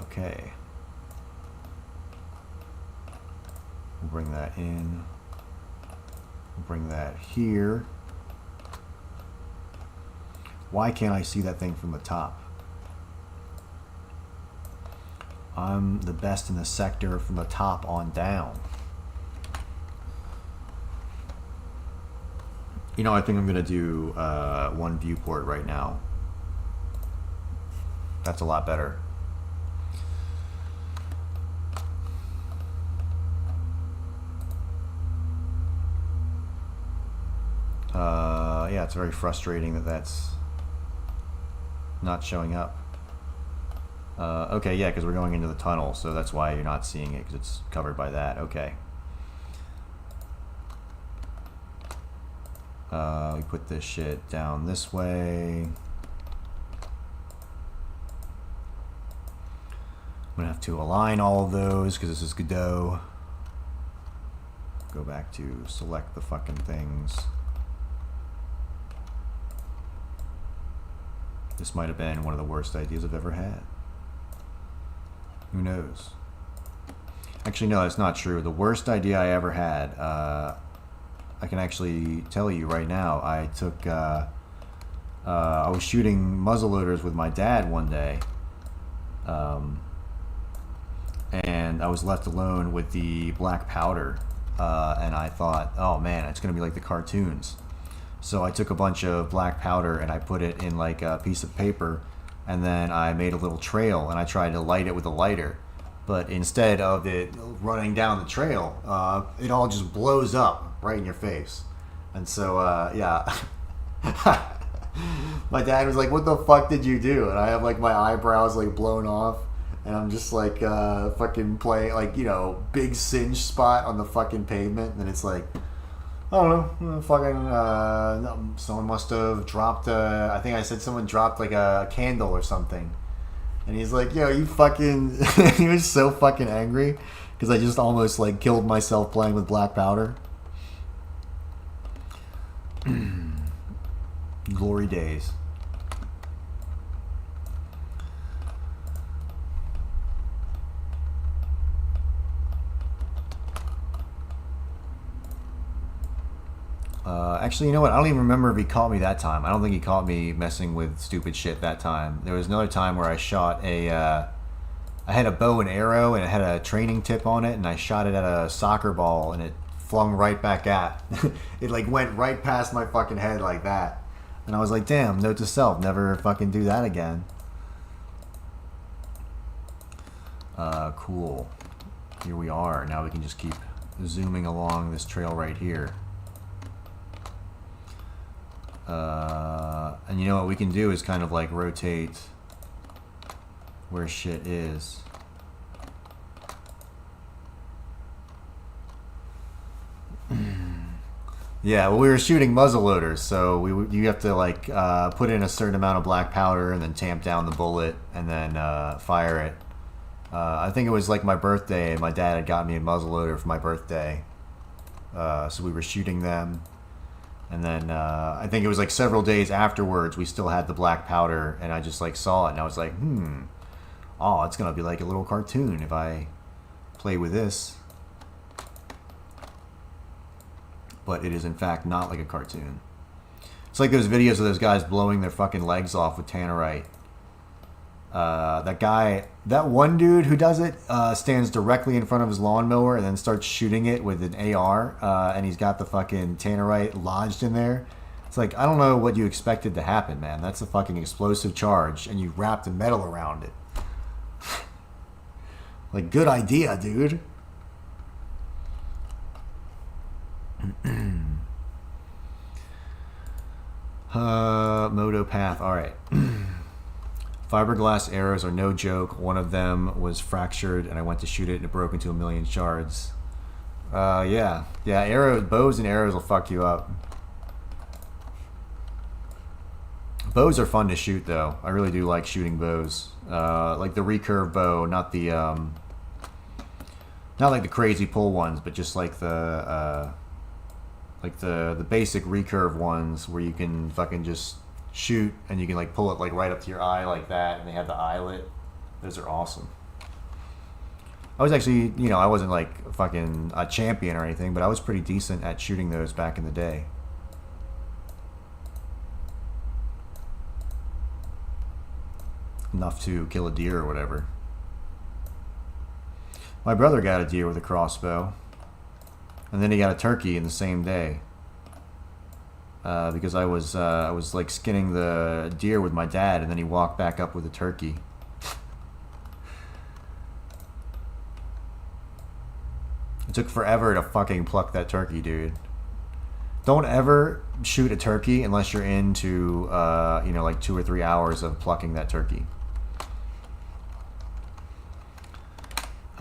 Okay. We'll bring that in. We'll bring that here. Why can't I see that thing from the top? I'm the best in the sector from the top on down. You know, I think I'm going to do one viewport right now. That's a lot better. Yeah, it's very frustrating that that's not showing up. Okay, yeah, because we're going into the tunnel, so that's why you're not seeing it, because it's covered by that. Okay. We put this shit down this way. I'm gonna have to align all of those because this is Godot. Go back to select the fucking things. This might have been one of the worst ideas I've ever had. Who knows? Actually, no, that's not true. The worst idea I ever had, I can actually tell you right now. I took, I was shooting muzzleloaders with my dad one day, and I was left alone with the black powder, and I thought, oh man, it's gonna be like the cartoons. So I took a bunch of black powder and I put it in like a piece of paper, and then I made a little trail and I tried to light it with a lighter, But instead of it running down the trail, it all just blows up right in your face. And so, yeah. My dad was like, what the fuck did you do? And I have like my eyebrows like blown off. And I'm just like fucking playing like, you know, big singe spot on the fucking pavement. And it's like, I don't know, fucking, someone must have dropped, I think I said someone dropped like a candle or something. And he's like, yo, you fucking, he was so fucking angry because I just almost like killed myself playing with black powder. Glory days. Actually, you know what? I don't even remember if he caught me that time. I don't think he caught me messing with stupid shit that time. There was another time where I shot I had a bow and arrow and it had a training tip on it, and I shot it at a soccer ball and it flung right back at. It like went right past my fucking head like that. And I was like, damn, note to self, never fucking do that again. Cool. Here we are. Now we can just keep zooming along this trail right here. And you know what we can do is kind of like rotate where shit is. Yeah, well, we were shooting muzzleloaders, so you have to like put in a certain amount of black powder and then tamp down the bullet and then fire it. I think it was like my birthday, and my dad had got me a muzzleloader for my birthday, so we were shooting them. And then I think it was like several days afterwards, we still had the black powder, and I just like saw it, and I was like, oh, it's gonna be like a little cartoon if I play with this. But it is in fact not like a cartoon. It's like those videos of those guys blowing their fucking legs off with tannerite. That one dude who does it stands directly in front of his lawnmower and then starts shooting it with an AR, and he's got the fucking tannerite lodged in there. It's like, I don't know what you expected to happen, man. That's a fucking explosive charge, and you wrapped the metal around it. Like, good idea, dude. Moto path, alright. Fiberglass arrows are no joke. One of them was fractured, and I went to shoot it, and it broke into a million shards. Yeah, bows and arrows will fuck you up. Bows are fun to shoot, though. I really do like shooting bows. Like the recurve bow, not like the crazy pull ones, but just like the basic recurve ones where you can fucking just shoot and you can like pull it like right up to your eye like that, and they have the eyelet. Those are awesome. I was actually, you know, I wasn't like fucking a champion or anything, but I was pretty decent at shooting those back in the day. Enough to kill a deer or whatever. My brother got a deer with a crossbow, and then he got a turkey in the same day. Because I was like skinning the deer with my dad, and then he walked back up with a turkey. It took forever to fucking pluck that turkey, dude. Don't ever shoot a turkey unless you're into, you know, like 2 or 3 hours of plucking that turkey.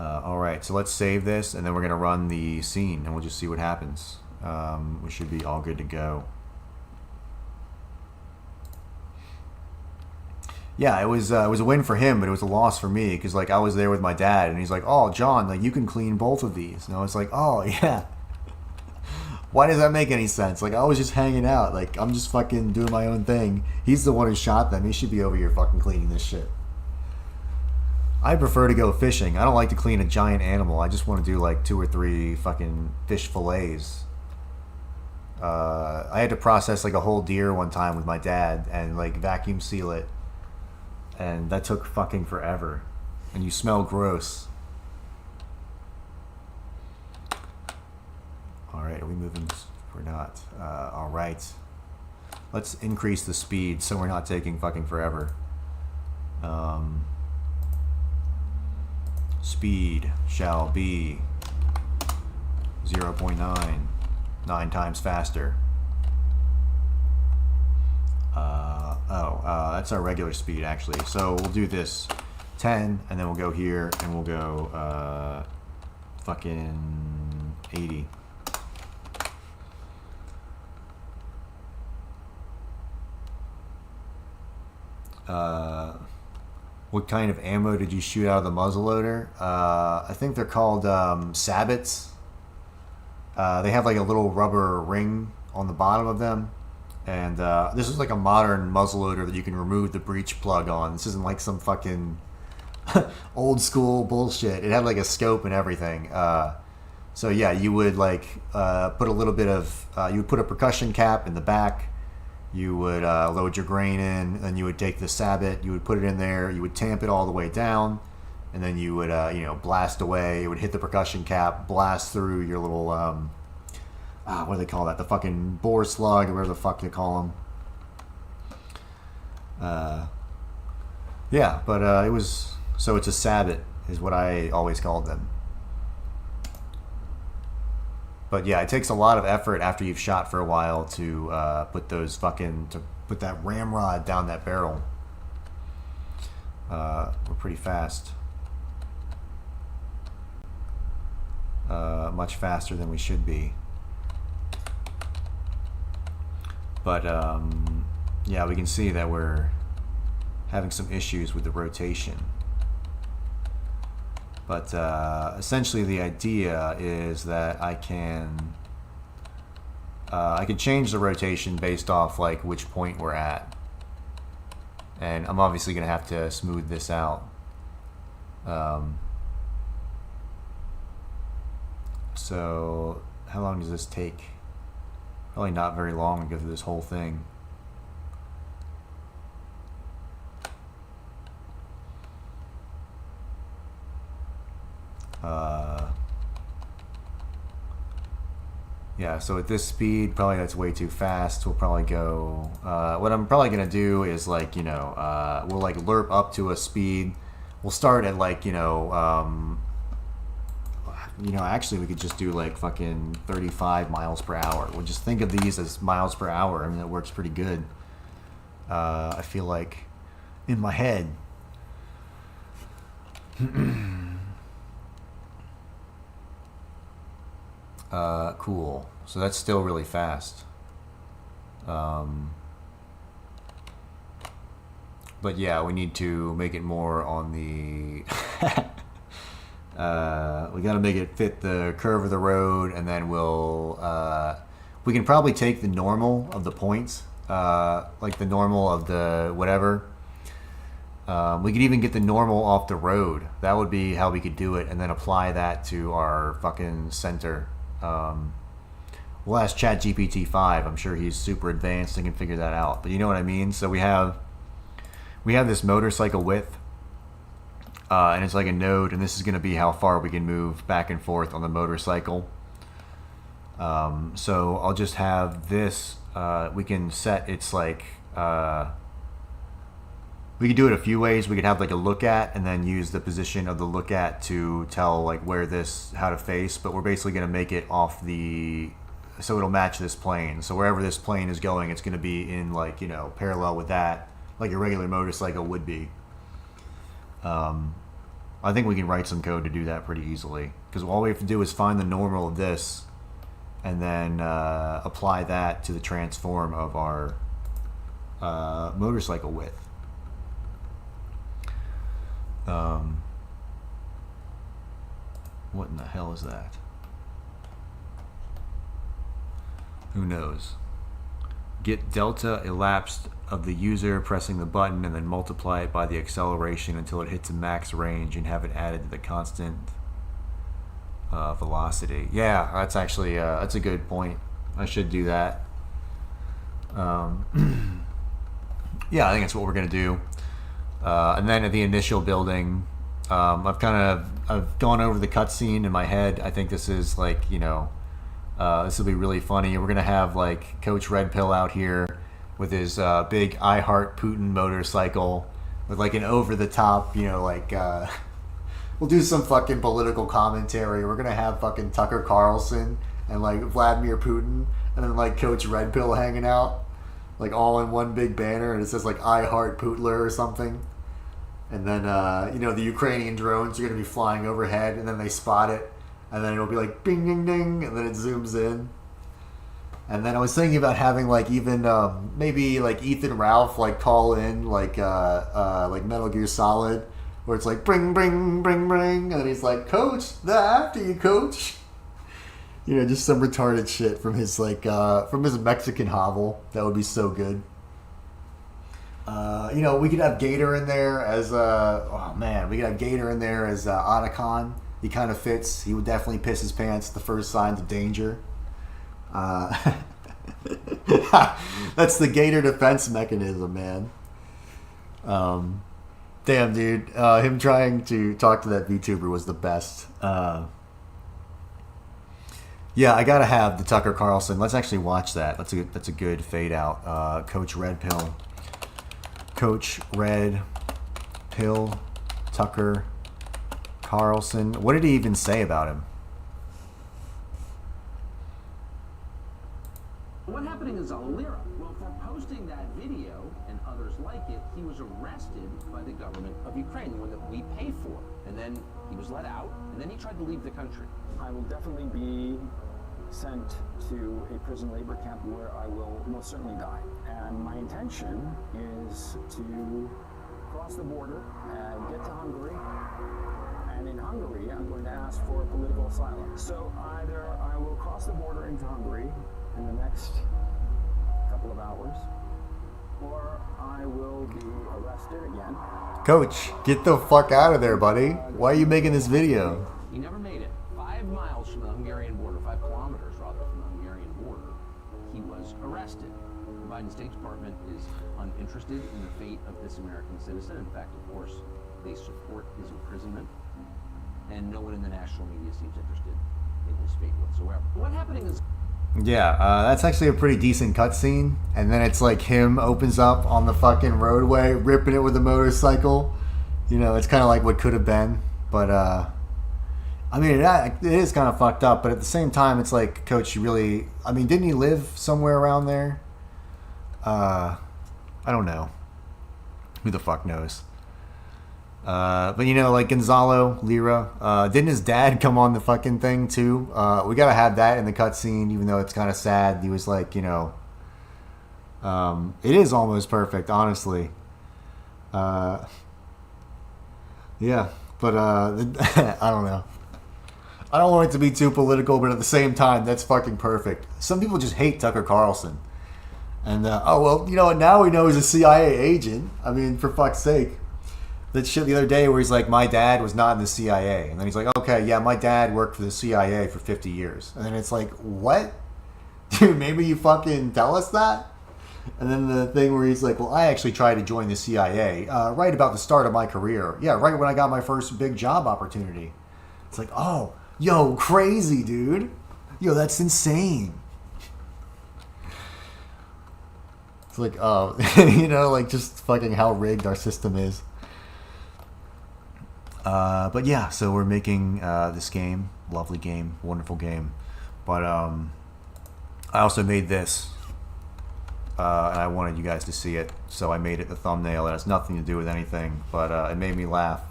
Alright, so let's save this, and then we're going to run the scene, and we'll just see what happens. We should be all good to go. Yeah, it was a win for him, but it was a loss for me, because like I was there with my dad, and he's like, "Oh, John, like you can clean both of these." And I was like, "Oh, yeah." Why does that make any sense? Like I was just hanging out, like I'm just fucking doing my own thing. He's the one who shot them. He should be over here fucking cleaning this shit. I prefer to go fishing. I don't like to clean a giant animal. I just want to do like 2 or 3 fucking fish fillets. I had to process like a whole deer one time with my dad and like vacuum seal it. And that took fucking forever. And you smell gross. Alright, are we moving? We're not. Alright. Let's increase the speed so we're not taking fucking forever. speed shall be 0.9, 9 times faster. That's our regular speed actually. So we'll do this 10, and then we'll go here, and we'll go fucking 80. What kind of ammo did you shoot out of the muzzleloader? I think they're called sabots. They have like a little rubber ring on the bottom of them. And this is like a modern muzzleloader that you can remove the breech plug on. This isn't like some fucking old school bullshit. It had like a scope and everything. So yeah, you would like put a little bit of, you would put a percussion cap in the back. You would load your grain in, and you would take the sabot, you would put it in there, you would tamp it all the way down, and then you would, blast away. It would hit the percussion cap, blast through your little, what do they call that? The fucking bore slug, or whatever the fuck they call them. Yeah, but it was, so it's a sabot, is what I always called them. But yeah, it takes a lot of effort after you've shot for a while to put that ramrod down that barrel. We're pretty fast. Much faster than we should be. But yeah, we can see that we're having some issues with the rotation. But essentially the idea is that I can change the rotation based off like which point we're at. And I'm obviously going to have to smooth this out. So how long does this take? Probably not very long to go through this whole thing. Yeah, so at this speed, probably that's way too fast. We'll probably go, what I'm probably going to do is like, we'll like lerp up to a speed. We'll start at like, actually we could just do like fucking 35 miles per hour. We'll just think of these as miles per hour. I mean, that works pretty good. I feel like in my head. Cool. So that's still really fast. But yeah, we need to make it more on the... we gotta make it fit the curve of the road, and then we'll... we can probably take the normal of the points, like the normal of the whatever. We could even get the normal off the road. That would be how we could do it, and then apply that to our fucking center. We'll ask ChatGPT-5. I'm sure he's super advanced and can figure that out. But you know what I mean? So we have this motorcycle width, and it's like a node, and this is going to be how far we can move back and forth on the motorcycle. So I'll just have this. We can set it's like we could do it a few ways. We could have like a look at, and then use the position of the look at to tell like where how to face. But we're basically going to make it off so it'll match this plane. So wherever this plane is going, it's going to be in like, parallel with that, like a regular motorcycle would be. I think we can write some code to do that pretty easily, because all we have to do is find the normal of this, and then apply that to the transform of our motorcycle width. What in the hell is that? Who knows? Get delta elapsed of the user pressing the button, and then multiply it by the acceleration until it hits a max range, and have it added to the constant velocity. Yeah, that's actually that's a good point. I should do that. Yeah, I think that's what we're gonna do. And then at the initial building, I've gone over the cutscene in my head. I think this is like, this will be really funny. We're gonna have like Coach Red Pill out here with his big I Heart Putin motorcycle with like an over the top, like We'll do some fucking political commentary. We're gonna have fucking Tucker Carlson and like Vladimir Putin, and then like Coach Red Pill hanging out, like all in one big banner, and it says like "I heart Putler" or something. And then the Ukrainian drones are gonna be flying overhead, and then they spot it, and then it'll be like bing ding ding, and then it zooms in. And then I was thinking about having like even maybe like Ethan Ralph like call in like Metal Gear Solid, where it's like bring bring bring bring, and then he's like, "Coach, they're after you, Coach." Just some retarded shit from his from his Mexican hovel. That would be so good. We could have Gator in there as we could have Gator in there as Otacon. He kind of fits. He would definitely piss his pants at the first signs of danger. That's the Gator defense mechanism, man. Damn, dude. Him trying to talk to that VTuber was the best. Yeah, I gotta have the Tucker Carlson. Let's actually watch that. That's a good fade out. Coach Red Pill. Coach Red Pill, Tucker Carlson. What did he even say about him?
What happened in Gonzalo Lira? Well, for posting that video and others like it, he was arrested by the government of Ukraine, the one that we pay for. And then he was let out, and then he tried to leave the country.
I will definitely be sent to a prison labor camp where I will most certainly die. And my intention is to cross the border and get to Hungary. And in Hungary, I'm going to ask for political asylum. So either I will cross the border into Hungary in the next couple of hours, or I will be arrested again.
Coach, get the fuck out of there, buddy. Why are you making this video?
He never made it. 5 miles from the Hungarian border, 5 kilometers rather from the Hungarian border, he was arrested. The Biden State Department is uninterested in the fate of this American citizen. In fact, of course, they support his imprisonment. And no one in the national media seems interested in his fate whatsoever. What happened is...
Yeah, that's actually a pretty decent cutscene. And then it's like him opens up on the fucking roadway, ripping it with a motorcycle. It's kind of like what could have been. But, it is kind of fucked up. But at the same time, it's like, Coach, you really... didn't he live somewhere around there? I don't know. Who the fuck knows? But like Gonzalo Lira, didn't his dad come on the fucking thing too? We gotta have that in the cutscene, even though it's kind of sad. He was like, it is almost perfect, honestly. Yeah, but I don't know. I don't want it to be too political, but at the same time, that's fucking perfect. Some people just hate Tucker Carlson. And, now we know he's a CIA agent. For fuck's sake. That shit the other day where he's like, my dad was not in the CIA. And then he's like, okay, yeah, my dad worked for the CIA for 50 years. And then it's like, what? Dude, maybe you fucking tell us that? And then the thing where he's like, well, I actually tried to join the CIA right about the start of my career. Yeah, right when I got my first big job opportunity. It's like, oh, yo, crazy, dude. Yo, that's insane. It's like, oh, just fucking how rigged our system is. But yeah, so we're making this game. Lovely game. Wonderful game. But I also made this. And I wanted you guys to see it. So I made it the thumbnail. It has nothing to do with anything. But it made me laugh.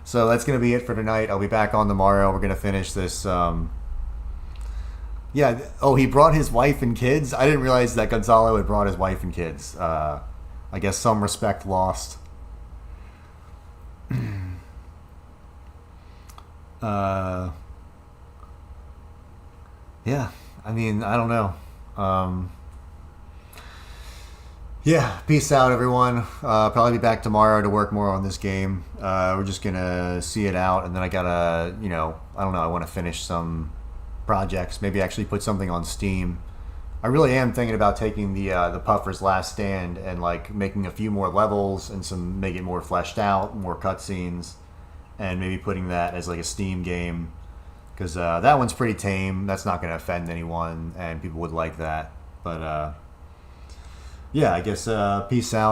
So that's going to be it for tonight. I'll be back on tomorrow. We're going to finish this. Yeah. Oh, he brought his wife and kids? I didn't realize that Gonzalo had brought his wife and kids. I guess some respect lost. Yeah, I don't know. Yeah, peace out, everyone. Probably be back tomorrow to work more on this game. We're just gonna see it out, and then I gotta, I don't know, I want to finish some projects, maybe actually put something on Steam. I really am thinking about taking the Puffer's Last Stand and like making a few more levels and make it more fleshed out, more cutscenes, and maybe putting that as like a Steam game, because that one's pretty tame. That's not going to offend anyone, and people would like that. But yeah, I guess peace out.